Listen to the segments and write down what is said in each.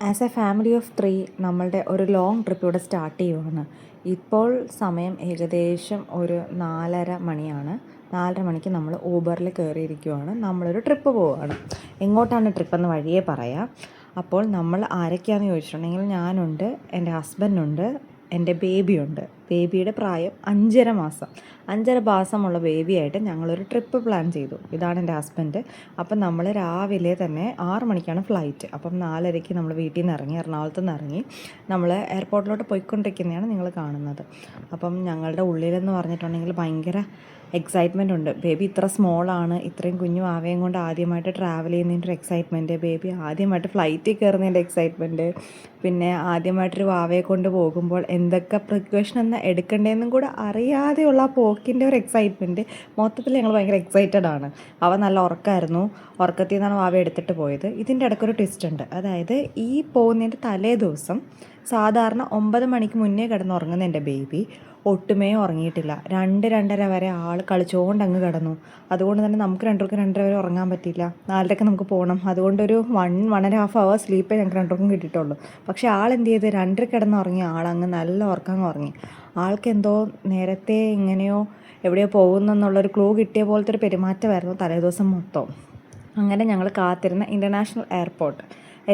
As A family of 3 നമ്മളുടെ ഒരു long trip ഇവിടെ സ്റ്റാർട്ട് ചെയ്യുവാണ്. ഇപ്പോൾ സമയം ഏകദേശം ഒരു 4:30 മണിയാണ്. 4:30 മണിക്ക് നമ്മൾ ഊബറിൽ കയറിയിരിക്കുവാണ്. നമ്മളൊരു ട്രിപ്പ് പോവുകയാണ്. എങ്ങോട്ടാണ് ട്രിപ്പെന്ന് വഴിയേ പറയാം. അപ്പോൾ നമ്മൾ ആരൊക്കെയാണെന്ന് ചോദിച്ചിട്ടുണ്ടെങ്കിൽ ഞാനുണ്ട്, എൻ്റെ ഹസ്ബൻഡുണ്ട്, എൻ്റെ ബേബിയുണ്ട്. ബേബിയുടെ പ്രായം 5.5 മാസം. 5.5 മാസമുള്ള ബേബിയായിട്ട് ഞങ്ങളൊരു ട്രിപ്പ് പ്ലാൻ ചെയ്തു. ഇതാണ് എൻ്റെ ഹസ്ബൻഡ്. അപ്പം നമ്മൾ രാവിലെ തന്നെ 6 മണിക്കാണ് ഫ്ലൈറ്റ്. അപ്പം 4:30 നമ്മൾ വീട്ടിൽ നിന്ന് ഇറങ്ങി, എറണാകുളത്ത് നിന്ന് ഇറങ്ങി നമ്മൾ എയർപോർട്ടിലോട്ട് പോയിക്കൊണ്ടിരിക്കുന്നതാണ് നിങ്ങൾ കാണുന്നത്. അപ്പം ഞങ്ങളുടെ ഉള്ളിലെന്ന് പറഞ്ഞിട്ടുണ്ടെങ്കിൽ ഭയങ്കര എക്സൈറ്റ്മെൻ്റ് ഉണ്ട്. ബേബി ഇത്ര സ്മോളാണ്, ഇത്രയും കുഞ്ഞു ആവയും കൊണ്ട് ആദ്യമായിട്ട് ട്രാവൽ ചെയ്യുന്നതിൻ്റെ ഒരു എക്സൈറ്റ്മെൻറ്റ്, ബേബി ആദ്യമായിട്ട് ഫ്ലൈറ്റിൽ കയറുന്നതിൻ്റെ എക്സൈറ്റ്മെൻറ്റ്, പിന്നെ ആദ്യമായിട്ടൊരു വാവയെ കൊണ്ട് പോകുമ്പോൾ എന്തൊക്കെ പ്രിക്കോഷൻ എന്ന് എടുക്കേണ്ടതെന്നും കൂടെ അറിയാതെയുള്ള ആ പോക്കിൻ്റെ ഒരു എക്സൈറ്റ്മെൻറ്റ്. മൊത്തത്തിൽ ഞങ്ങൾ ഭയങ്കര എക്സൈറ്റഡ് ആണ്. അവ നല്ല ഉറക്കമായിരുന്നു. ഉറക്കത്തിൽ നിന്നാണ് വാവ എടുത്തിട്ട് പോയത്. ഇതിൻ്റെ ഇടയ്ക്കൊരു ട്വിസ്റ്റ് ഉണ്ട്. അതായത് ഈ പോകുന്നതിൻ്റെ തലേ ദിവസം സാധാരണ 9 മണിക്ക് മുന്നേ കിടന്നുറങ്ങുന്ന എൻ്റെ ബേബി ഒട്ടുമേ ഉറങ്ങിയിട്ടില്ല. 2-2:30 വരെ ആൾ കളിച്ചുകൊണ്ട് അങ്ങ് കിടന്നു. അതുകൊണ്ട് തന്നെ നമുക്ക് 2:00 വരെ ഉറങ്ങാൻ പറ്റിയില്ല. 4:30 നമുക്ക് പോകണം. അതുകൊണ്ടൊരു 1-1.5 അവർ സ്ലീപ്പേ ഞങ്ങൾക്ക് 2 കിട്ടിയിട്ടുള്ളൂ. പക്ഷേ ആൾ എന്ത് ചെയ്ത് 2:00 കിടന്നുറങ്ങി ആളങ്ങ് നല്ല ഉറക്കങ്ങ് ഉറങ്ങി. ആൾക്ക് എന്തോ നേരത്തെ എങ്ങനെയോ എവിടെയോ പോകുന്നെന്നുള്ളൊരു ക്ലൂ കിട്ടിയ പോലത്തെ ഒരു പെരുമാറ്റമായിരുന്നു തലേദിവസം മൊത്തം. അങ്ങനെ ഞങ്ങൾ കാത്തിരുന്ന ഇൻ്റർനാഷണൽ എയർപോർട്ട്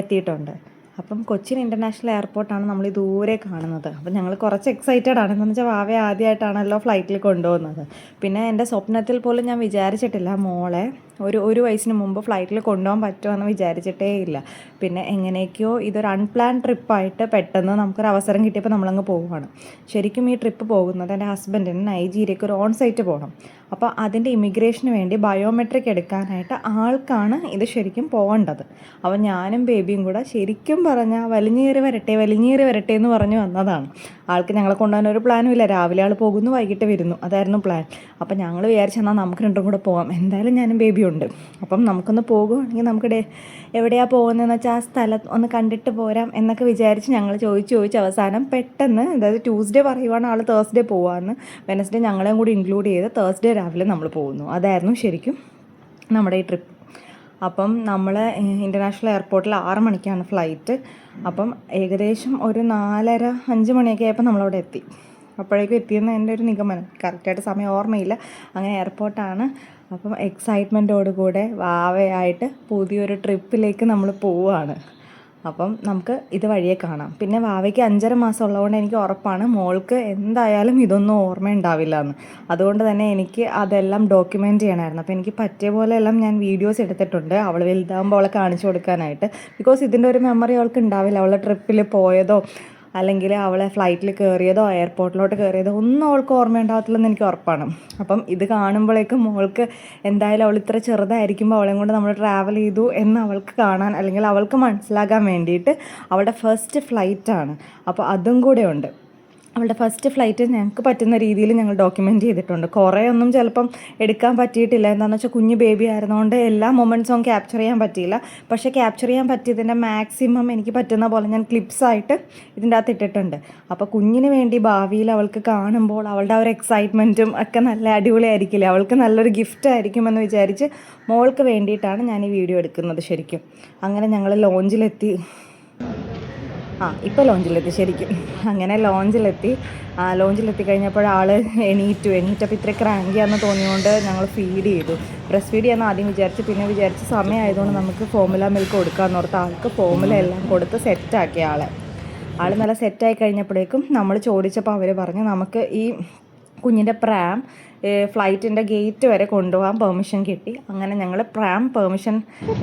എത്തിയിട്ടുണ്ട്. അപ്പം കൊച്ചിൻ ഇൻ്റർനാഷണൽ എയർപോർട്ടാണ് നമ്മൾ ഈ ദൂരെ കാണുന്നത്. അപ്പം ഞങ്ങൾ കുറച്ച് എക്സൈറ്റഡ് ആണ്. എന്താണെന്ന് വെച്ചാൽ വാവയെ ആദ്യമായിട്ടാണല്ലോ ഫ്ലൈറ്റിൽ കൊണ്ടുപോകുന്നത്. പിന്നെ എൻ്റെ സ്വപ്നത്തിൽ പോലും ഞാൻ വിചാരിച്ചിട്ടില്ല മോളെ ഒരു വയസ്സിന് മുമ്പ് ഫ്ലൈറ്റിൽ കൊണ്ടുപോകാൻ പറ്റുമെന്ന് വിചാരിച്ചിട്ടേ ഇല്ല. പിന്നെ എങ്ങനെയൊക്കെയോ ഇതൊരു അൺപ്ലാൻ ട്രിപ്പായിട്ട് പെട്ടെന്ന് നമുക്കൊരു അവസരം കിട്ടിയപ്പോൾ നമ്മളങ്ങ് പോവുകയാണ്. ശരിക്കും ഈ ട്രിപ്പ് പോകുന്നത് എൻ്റെ ഹസ്ബൻഡിന് നൈജീരിയയ്ക്ക് ഒരു ഓൺ സൈറ്റ് പോകണം. അപ്പോൾ അതിൻ്റെ ഇമിഗ്രേഷന് വേണ്ടി ബയോമെട്രിക് എടുക്കാനായിട്ട് ആൾക്കാണ് ഇത് ശരിക്കും പോകേണ്ടത്. അപ്പോൾ ഞാനും ബേബിയും കൂടെ ശരിക്കും പറഞ്ഞാൽ വലിഞ്ഞേറി വരട്ടെ എന്ന് പറഞ്ഞു വന്നതാണ്. ആൾക്ക് ഞങ്ങളെ കൊണ്ടുപോകാൻ ഒരു പ്ലാനും ഇല്ല. രാവിലെ ആൾ പോകുന്നു, വൈകിട്ട് വരുന്നു, അതായിരുന്നു പ്ലാൻ. അപ്പം ഞങ്ങൾ വിചാരിച്ചെന്നാൽ നമുക്ക് രണ്ടും കൂടെ പോകാം. എന്തായാലും ഞാനും ബേബിയുണ്ട്. അപ്പം നമുക്കൊന്ന് പോകുകയാണെങ്കിൽ നമുക്ക് എവിടെയാണ് പോകുന്നതെന്ന് വെച്ചാൽ ആ സ്ഥലം ഒന്ന് കണ്ടിട്ട് പോരാം എന്നൊക്കെ വിചാരിച്ച് ഞങ്ങൾ ചോദിച്ച് അവസാനം പെട്ടെന്ന്, അതായത് ട്യൂസ്ഡേ പറയുവാണ് ആൾ തേഴ്സ്ഡേ പോകാമെന്ന്. വെനസ്ഡേ ഞങ്ങളെയും കൂടി ഇൻക്ലൂഡ് ചെയ്ത് തേഴ്സ്ഡേ രാവിലെ നമ്മൾ പോകുന്നു. അതായിരുന്നു ശരിക്കും നമ്മുടെ ഈ ട്രിപ്പ്. അപ്പം നമ്മൾ ഇൻ്റർനാഷണൽ എയർപോർട്ടിൽ 6 മണിക്കാണ് ഫ്ലൈറ്റ്. അപ്പം ഏകദേശം ഒരു 4:30-5 മണിയൊക്കെ ആയപ്പോൾ നമ്മളവിടെ എത്തി. അപ്പോഴേക്കും എത്തിയെന്ന് എൻ്റെ ഒരു നിഗമനം. കറക്റ്റായിട്ട് സമയം ഓർമ്മയില്ല. അങ്ങനെ എയർപോർട്ടാണ്. അപ്പം എക്സൈറ്റ്മെൻറ്റോടുകൂടെ വാവയായിട്ട് പുതിയൊരു ട്രിപ്പിലേക്ക് നമ്മൾ പോവുകയാണ്. അപ്പം നമുക്ക് ഇത് വഴിയെ കാണാം. പിന്നെ വാവയ്ക്ക് 5.5 മാസം ഉള്ളതുകൊണ്ട് എനിക്ക് ഉറപ്പാണ് മോൾക്ക് എന്തായാലും ഇതൊന്നും ഓർമ്മയുണ്ടാവില്ല എന്ന്. അതുകൊണ്ട് തന്നെ എനിക്ക് അതെല്ലാം ഡോക്യുമെൻ്റ് ചെയ്യണമായിരുന്നു. അപ്പോൾ എനിക്ക് പറ്റിയ പോലെയെല്ലാം ഞാൻ വീഡിയോസ് എടുത്തിട്ടുണ്ട് അവൾ വലുതാകുമ്പോൾ അവളെ കാണിച്ചു കൊടുക്കാനായിട്ട്. ബിക്കോസ് ഇതിൻ്റെ ഒരു മെമ്മറി അവൾക്ക് ഉണ്ടാവില്ല. അവളെ ട്രിപ്പിൽ പോയതോ അല്ലെങ്കിൽ അവളെ ഫ്ലൈറ്റിൽ കയറിയതോ എയർപോർട്ടിലോട്ട് കയറിയതോ ഒന്നും അവൾക്ക് ഓർമ്മയുണ്ടാകത്തില്ലെന്ന് എനിക്ക് ഉറപ്പാണ്. അപ്പം ഇത് കാണുമ്പോഴേക്കും മോൾക്ക് എന്തായാലും അവൾ ഇത്ര ചെറുതായിരിക്കുമ്പോൾ അവളെയും കൊണ്ട് നമ്മൾ ട്രാവൽ ചെയ്തു എന്ന് അവൾക്ക് കാണാൻ അല്ലെങ്കിൽ അവൾക്ക് മനസ്സിലാക്കാൻ വേണ്ടിയിട്ട് അവളുടെ ഫസ്റ്റ് ഫ്ലൈറ്റാണ്. അപ്പോൾ അതും കൂടെ ഉണ്ട്. അവളുടെ ഫസ്റ്റ് ഫ്ലൈറ്റ് ഞങ്ങൾക്ക് പറ്റുന്ന രീതിയിൽ ഞങ്ങൾ ഡോക്യുമെൻ്റ് ചെയ്തിട്ടുണ്ട്. കുറേ ഒന്നും ചിലപ്പം എടുക്കാൻ പറ്റിയിട്ടില്ല. എന്താണെന്ന് വെച്ചാൽ കുഞ്ഞ് ബേബി ആയിരുന്നുകൊണ്ട് എല്ലാ മൊമെൻറ്റ്സും ക്യാപ്ചർ ചെയ്യാൻ പറ്റിയില്ല. പക്ഷേ ക്യാപ്ചർ ചെയ്യാൻ പറ്റിയതിൻ്റെ മാക്സിമം എനിക്ക് പറ്റുന്ന പോലെ ഞാൻ ക്ലിപ്സായിട്ട് ഇതിൻ്റെ അകത്ത് ഇട്ടിട്ടുണ്ട്. അപ്പോൾ കുഞ്ഞിന് വേണ്ടി ഭാവിയിൽ അവൾക്ക് കാണുമ്പോൾ അവളുടെ ആ ഒരു എക്സൈറ്റ്മെൻറ്റും ഒക്കെ നല്ല അടിപൊളിയായിരിക്കില്ലേ, അവൾക്ക് നല്ലൊരു ഗിഫ്റ്റ് ആയിരിക്കുമെന്ന് വിചാരിച്ച് മോൾക്ക് വേണ്ടിയിട്ടാണ് ഞാൻ ഈ വീഡിയോ എടുക്കുന്നത് ശരിക്കും. അങ്ങനെ ഞങ്ങൾ ലോഞ്ചിലെത്തി. ഇപ്പോൾ ലോഞ്ചിലെത്തി ശരിക്കും. അങ്ങനെ ലോഞ്ചിലെത്തി കഴിഞ്ഞപ്പോൾ ആൾ എണീറ്റപ്പോൾ ഇത്ര ക്രാങ്കിയാണെന്ന് തോന്നിയുകൊണ്ട് ഞങ്ങൾ ഫീഡ് ചെയ്തു. ബ്രസ്റ്റ് ഫീഡ് ചെയ്യാമെന്ന് ആദ്യം വിചാരിച്ചു. പിന്നെ വിചാരിച്ച് സമയമായതുകൊണ്ട് നമുക്ക് ഫോമുല മിൽക്ക് കൊടുക്കാമെന്ന് ഓർത്ത് ആൾക്ക് ഫോമുല എല്ലാം കൊടുത്ത് സെറ്റാക്കി ആൾ നല്ല സെറ്റായി കഴിഞ്ഞപ്പോഴേക്കും നമ്മൾ ചോദിച്ചപ്പോൾ അവർ പറഞ്ഞു നമുക്ക് ഈ കുഞ്ഞിൻ്റെ പ്രാം ഫ്ലൈറ്റിൻ്റെ ഗേറ്റ് വരെ കൊണ്ടുപോകാൻ പെർമിഷൻ കിട്ടി. അങ്ങനെ ഞങ്ങൾ പ്രാം പെർമിഷൻ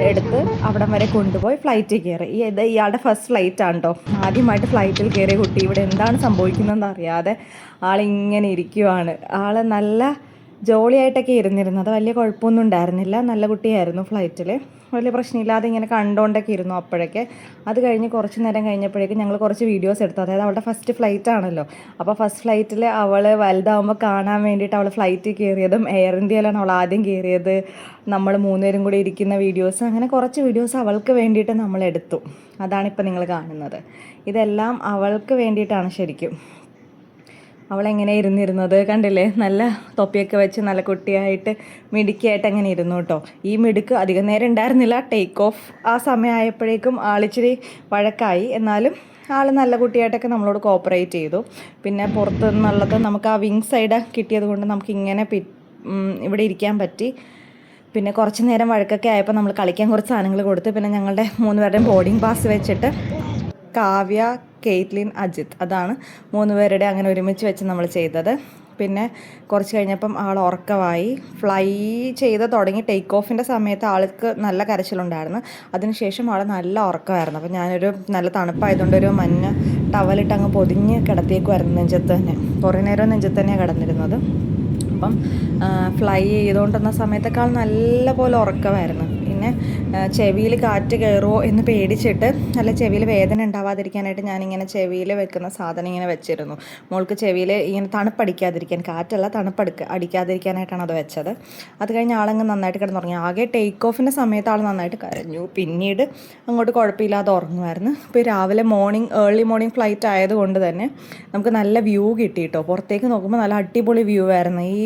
എടുത്ത് അവിടം വരെ കൊണ്ടുപോയി ഫ്ലൈറ്റിൽ കയറി. ഇയാളുടെ ഫസ്റ്റ് ഫ്ലൈറ്റാണ് കേട്ടോ. ആദ്യമായിട്ട് ഫ്ലൈറ്റിൽ കയറിയ കുട്ടി ഇവിടെ എന്താണ് സംഭവിക്കുന്നതെന്ന് അറിയാതെ ആളിങ്ങനെ ഇരിക്കുവാണ്. ആൾ നല്ല ജോളിയായിട്ടൊക്കെ ഇരുന്നിരുന്നത്. വലിയ കുഴപ്പമൊന്നും ഉണ്ടായിരുന്നില്ല. നല്ല കുട്ടിയായിരുന്നു. ഫ്ലൈറ്റിൽ വലിയ പ്രശ്നമില്ലാതെ ഇങ്ങനെ കണ്ടുകൊണ്ടൊക്കെ ഇരുന്നു അപ്പോഴൊക്കെ. അത് കഴിഞ്ഞ് കുറച്ച് നേരം കഴിഞ്ഞപ്പോഴേക്കും ഞങ്ങൾ കുറച്ച് വീഡിയോസ് എടുത്തു. അതായത് അവളുടെ ഫസ്റ്റ് ഫ്ലൈറ്റ് ആണല്ലോ. അപ്പോൾ ഫസ്റ്റ് ഫ്ലൈറ്റിൽ അവൾ വലുതാകുമ്പോൾ കാണാൻ വേണ്ടിയിട്ട് അവൾ ഫ്ലൈറ്റിൽ കയറിയതും എയർ ഇന്ത്യയിലാണ് അവൾ ആദ്യം കയറിയത്. നമ്മൾ 3 പേരും കൂടി ഇരിക്കുന്ന വീഡിയോസ്, അങ്ങനെ കുറച്ച് വീഡിയോസ് അവൾക്ക് വേണ്ടിയിട്ട് നമ്മൾ എടുത്തു. അതാണിപ്പോൾ നിങ്ങൾ കാണുന്നത്. ഇതെല്ലാം അവൾക്ക് വേണ്ടിയിട്ടാണ് ശരിക്കും. അവളെങ്ങനെ ഇരുന്നിരുന്നത് കണ്ടില്ലേ, നല്ല തൊപ്പിയൊക്കെ വെച്ച് നല്ല കുട്ടിയായിട്ട് മിടുക്കിയായിട്ട് അങ്ങനെ ഇരുന്നു കേട്ടോ. ഈ മിടുക്ക് അധികം നേരം ഉണ്ടായിരുന്നില്ല. ടേക്ക് ഓഫ് ആ സമയമായപ്പോഴേക്കും ആളിച്ചിരി വഴക്കായി. എന്നാലും ആൾ നല്ല കുട്ടിയായിട്ടൊക്കെ നമ്മളോട് കോപ്പറേറ്റ് ചെയ്തു. പിന്നെ പുറത്തു നിന്നുള്ളത് നമുക്ക് ആ വിങ് സൈഡ് കിട്ടിയത് കൊണ്ട് നമുക്ക് ഇങ്ങനെ ഇവിടെ ഇരിക്കാൻ പറ്റി. പിന്നെ കുറച്ച് നേരം വഴക്കൊക്കെ ആയപ്പോൾ നമ്മൾ കളിക്കാൻ കുറച്ച് സാധനങ്ങൾ കൊടുത്ത് പിന്നെ ഞങ്ങളുടെ 3 പേരുടെയും ബോർഡിംഗ് പാസ് വെച്ചിട്ട് കാവ്യ, കെയ്റ്റ്ലിൻ, അജിത്ത്, അതാണ് 3 പേരുടെ അങ്ങനെ ഒരുമിച്ച് വെച്ച് നമ്മൾ ചെയ്തത്. പിന്നെ കുറച്ച് കഴിഞ്ഞപ്പം ആൾ ഉറക്കമായി. ഫ്ലൈ ചെയ്ത് തുടങ്ങി ടേക്ക് ഓഫിൻ്റെ സമയത്ത് ആൾക്ക് നല്ല കരച്ചിലുണ്ടായിരുന്നു. അതിനുശേഷം ആൾ നല്ല ഉറക്കമായിരുന്നു. അപ്പോൾ ഞാനൊരു നല്ല തണുപ്പായതുകൊണ്ട് ഒരു മഞ്ഞ ടവലിട്ട് അങ്ങ് പൊതിഞ്ഞ് കിടത്തിയേക്കുമായിരുന്നു നെഞ്ചത്ത് തന്നെ. കുറേ നേരം നെഞ്ചത്ത് തന്നെയാണ് കിടന്നിരുന്നത്. അപ്പം ഫ്ലൈ ചെയ്തുകൊണ്ടിരുന്ന സമയത്തേക്കാൾ നല്ല പോലെ ഉറക്കമായിരുന്നു. പിന്നെ ചെവിയിൽ കാറ്റ് കയറുമോ എന്ന് പേടിച്ചിട്ട്, അല്ല ചെവിയിൽ വേദന ഉണ്ടാവാതിരിക്കാനായിട്ട് ഞാനിങ്ങനെ ചെവിയിൽ വെക്കുന്ന സാധനം ഇങ്ങനെ വെച്ചിരുന്നു. മോൾക്ക് ചെവിയിൽ ഇങ്ങനെ തണുപ്പടിക്കാതിരിക്കാൻ, കാറ്റല്ല അടിക്കാതിരിക്കാനായിട്ടാണ് അത് വെച്ചത്. അത് കഴിഞ്ഞ് ആളങ്ങ് നന്നായിട്ട് കിടന്നുറങ്ങി. ആകെ ടേക്ക് ഓഫിൻ്റെ സമയത്ത് ആൾ നന്നായിട്ട് കരഞ്ഞു. പിന്നീട് അങ്ങോട്ട് കുഴപ്പമില്ലാതെ ഉറങ്ങുമായിരുന്നു. ഇപ്പോൾ രാവിലെ ഏർലി മോർണിംഗ് ഫ്ലൈറ്റ് ആയതുകൊണ്ട് തന്നെ നമുക്ക് നല്ല വ്യൂ കിട്ടി കേട്ടോ. പുറത്തേക്ക് നോക്കുമ്പോൾ നല്ല അടിപൊളി വ്യൂ ആയിരുന്നു. ഈ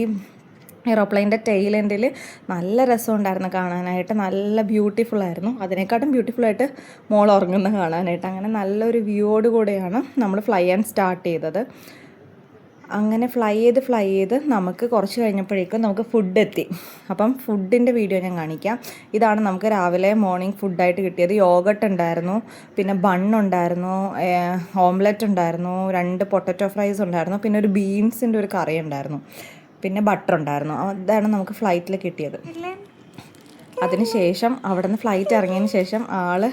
എയ്റോപ്ലെയിൻ്റെ ടെയിൽ എൻഡിൽ നല്ല രസമുണ്ടായിരുന്നു കാണാനായിട്ട്. നല്ല ബ്യൂട്ടിഫുള്ളായിരുന്നു. അതിനെക്കാട്ടും ബ്യൂട്ടിഫുള്ളായിട്ട് മോൾ ഉറങ്ങുന്ന കാണാനായിട്ട്. അങ്ങനെ നല്ലൊരു വ്യൂയോട് കൂടെയാണ് നമ്മൾ ഫ്ലൈ ചെയ്യാൻ സ്റ്റാർട്ട് ചെയ്തത്. അങ്ങനെ ഫ്ലൈ ചെയ്ത് നമുക്ക് കുറച്ച് കഴിഞ്ഞപ്പോഴേക്കും നമുക്ക് ഫുഡ് എത്തി. അപ്പം ഫുഡിൻ്റെ വീഡിയോ ഞാൻ കാണിക്കാം. ഇതാണ് നമുക്ക് രാവിലെ മോർണിംഗ് ഫുഡായിട്ട് കിട്ടിയത്. യോഗട്ട് ഉണ്ടായിരുന്നു, പിന്നെ ബണ്ണുണ്ടായിരുന്നു, ഓംലെറ്റ് ഉണ്ടായിരുന്നു, 2 പൊട്ടറ്റോ ഫ്രൈസ് ഉണ്ടായിരുന്നു, പിന്നെ ഒരു ബീൻസിൻ്റെ ഒരു കറി ഉണ്ടായിരുന്നു, പിന്നെ ബട്ടർ ഉണ്ടായിരുന്നു. അതാണ് നമുക്ക് ഫ്ലൈറ്റിൽ കിട്ടിയത്. അതിനുശേഷം അവിടെ നിന്ന് ഫ്ലൈറ്റ് ഇറങ്ങിയതിന് ശേഷം ആൾ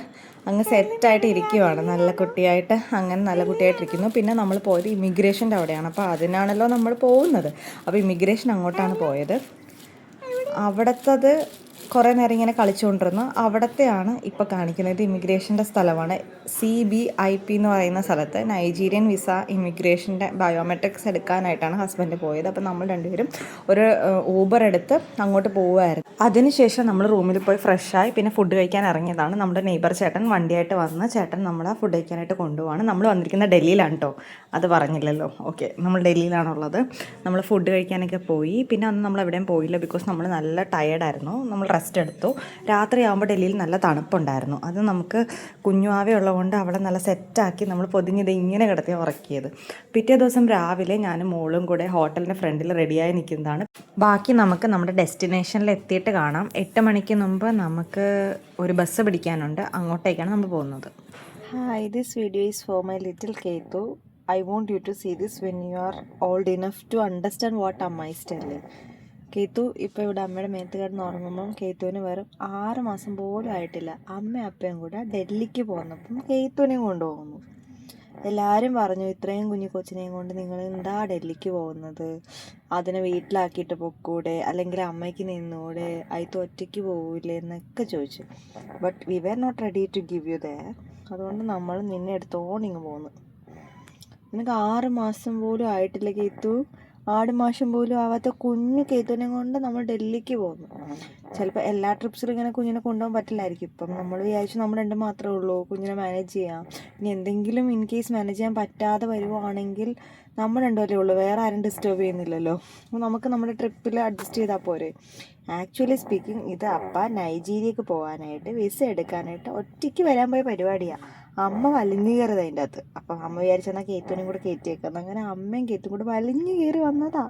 അങ്ങ് സെറ്റായിട്ട് ഇരിക്കുവാണ്. നല്ല കുട്ടിയായിട്ട് അങ്ങനെ നല്ല കുട്ടിയായിട്ടിരിക്കുന്നു. പിന്നെ നമ്മൾ പോയത് ഇമിഗ്രേഷൻ്റെ അവിടെയാണ്. അപ്പോൾ അതിനാണല്ലോ നമ്മൾ പോകുന്നത്. അപ്പോൾ ഇമിഗ്രേഷൻ അങ്ങോട്ടാണ് പോയത്. അവിടുത്തത് കുറേ നേരം ഇങ്ങനെ കളിച്ചുകൊണ്ടിരുന്നു. അവിടത്തെയാണ് ഇപ്പോൾ കാണിക്കുന്നത്. ഇമിഗ്രേഷൻ്റെ സ്ഥലമാണ്. CBIP എന്ന് പറയുന്ന സ്ഥലത്ത് നൈജീരിയൻ വിസ ഇമിഗ്രേഷൻ്റെ ബയോമെട്രിക്സ് എടുക്കാനായിട്ടാണ് ഹസ്ബൻഡ് പോയത്. അപ്പോൾ നമ്മൾ രണ്ടുപേരും ഒരു ഊബർ എടുത്ത് അങ്ങോട്ട് പോവുമായിരുന്നു. അതിനുശേഷം നമ്മൾ റൂമിൽ പോയി ഫ്രഷായി പിന്നെ ഫുഡ് കഴിക്കാൻ ഇറങ്ങിയതാണ്. നമ്മുടെ നെയ്ബർ ചേട്ടൻ വണ്ടിയായിട്ട് വന്ന് ചേട്ടൻ നമ്മളെ ഫുഡ് കഴിക്കാനായിട്ട് കൊണ്ടുപോവാണ്. നമ്മൾ വന്നിരിക്കുന്ന ഡൽഹിയിലാണ് കേട്ടോ, അത് പറഞ്ഞില്ലല്ലോ. ഓക്കെ, നമ്മൾ ഡൽഹിയിലാണുള്ളത്. നമ്മൾ ഫുഡ് കഴിക്കാനൊക്കെ പോയി. പിന്നെ അന്ന് നമ്മൾ എവിടെയും പോയില്ല, ബിക്കോസ് നമ്മൾ നല്ല ടയേർഡായിരുന്നു. നമ്മൾ റെസ്റ്റ് എടുത്തു. രാത്രിയാകുമ്പോൾ ഡൽഹിയിൽ നല്ല തണുപ്പുണ്ടായിരുന്നു. അത് നമുക്ക് കുഞ്ഞുവാവ ഉള്ളതുകൊണ്ട് അവളെ നല്ല സെറ്റാക്കി നമ്മൾ പൊതിഞ്ഞത് ഇങ്ങനെ കിടത്തി ഉറക്കിയത്. പിറ്റേ ദിവസം രാവിലെ ഞാനും മോളും കൂടെ ഹോട്ടലിൻ്റെ ഫ്രണ്ടിൽ റെഡിയായി നിൽക്കുന്നതാണ്. ബാക്കി നമുക്ക് നമ്മുടെ ഡെസ്റ്റിനേഷനിൽ എത്തിയിട്ട് കാണാം. 8 മണിക്ക് മുമ്പ് നമുക്ക് ഒരു ബസ് പിടിക്കാനുണ്ട്. അങ്ങോട്ടേക്കാണ് നമ്മൾ പോകുന്നത്. Hi, this video is for my little Ketu. I want you to see this when you are old enough to understand what Amma is telling. കേത്തു ഇപ്പോൾ ഇവിടെ അമ്മയുടെ മേത്ത് കിടന്ന് ഉറങ്ങുമ്പം കേത്തുവിന് വെറും 6 മാസം പോലും ആയിട്ടില്ല. അമ്മയും അപ്പയും കൂടെ ഡൽഹിക്ക് പോകുന്നപ്പം കേത്തുവിനെയും കൊണ്ടുപോകുന്നു. എല്ലാവരും പറഞ്ഞു, ഇത്രയും കുഞ്ഞു കൊച്ചിനെയും കൊണ്ട് നിങ്ങൾ എന്താ ഡൽഹിക്ക് പോകുന്നത്, അതിനെ വീട്ടിലാക്കിയിട്ട് പൊക്കൂടെ, അല്ലെങ്കിൽ അമ്മയ്ക്ക് നിന്നൂടെ, അതിൽ ഒറ്റയ്ക്ക് പോകില്ലേ എന്നൊക്കെ ചോദിച്ചു. But we were not ready to give you there. അതുകൊണ്ട് നമ്മൾ നിന്നെ എടുത്തോണ്ട് ഇങ്ങ് പോകുന്നു. നിനക്ക് 6 മാസം പോലും ആയിട്ടില്ല കേത്തു. 6 മാസം പോലും ആവാത്ത കുഞ്ഞു കേത്തുവിനെ കൊണ്ട് നമ്മൾ ഡൽഹിക്ക് പോകുന്നു. ചിലപ്പോൾ എല്ലാ ട്രിപ്സിലും ഇങ്ങനെ കുഞ്ഞിനെ കൊണ്ടുപോകാൻ പറ്റില്ലായിരിക്കും. ഇപ്പം നമ്മൾ വിചാരിച്ചു നമ്മൾ 2 മാത്രമേ ഉള്ളൂ, കുഞ്ഞിനെ മാനേജ് ചെയ്യാം. ഇനി എന്തെങ്കിലും ഇൻ കേസ് മാനേജ് ചെയ്യാൻ പറ്റാതെ വരുവാണെങ്കിൽ നമ്മൾ 2 ഉള്ളൂ, വേറെ ആരും ഡിസ്റ്റർബ് ചെയ്യുന്നില്ലല്ലോ. നമുക്ക് നമ്മുടെ ട്രിപ്പിൽ അഡ്ജസ്റ്റ് ചെയ്താൽ പോരെ. ആക്ച്വലി സ്പീക്കിംഗ്, ഇത് അപ്പ നൈജീരിയക്ക് പോകാനായിട്ട് വിസ എടുക്കാനായിട്ട് ഒറ്റയ്ക്ക് വരാൻ പോയ പരിപാടിയാണ്. അമ്മ വലിഞ്ഞു കയറിയത് അതിൻ്റെ അകത്ത്. അപ്പം അമ്മ വിചാരിച്ചെന്നാൽ കേത്തുവിനും കൂടെ കയറ്റിയേക്കുന്നത്. അങ്ങനെ അമ്മയും കേത്തും കൂടെ വലിഞ്ഞു കയറി വന്നതാ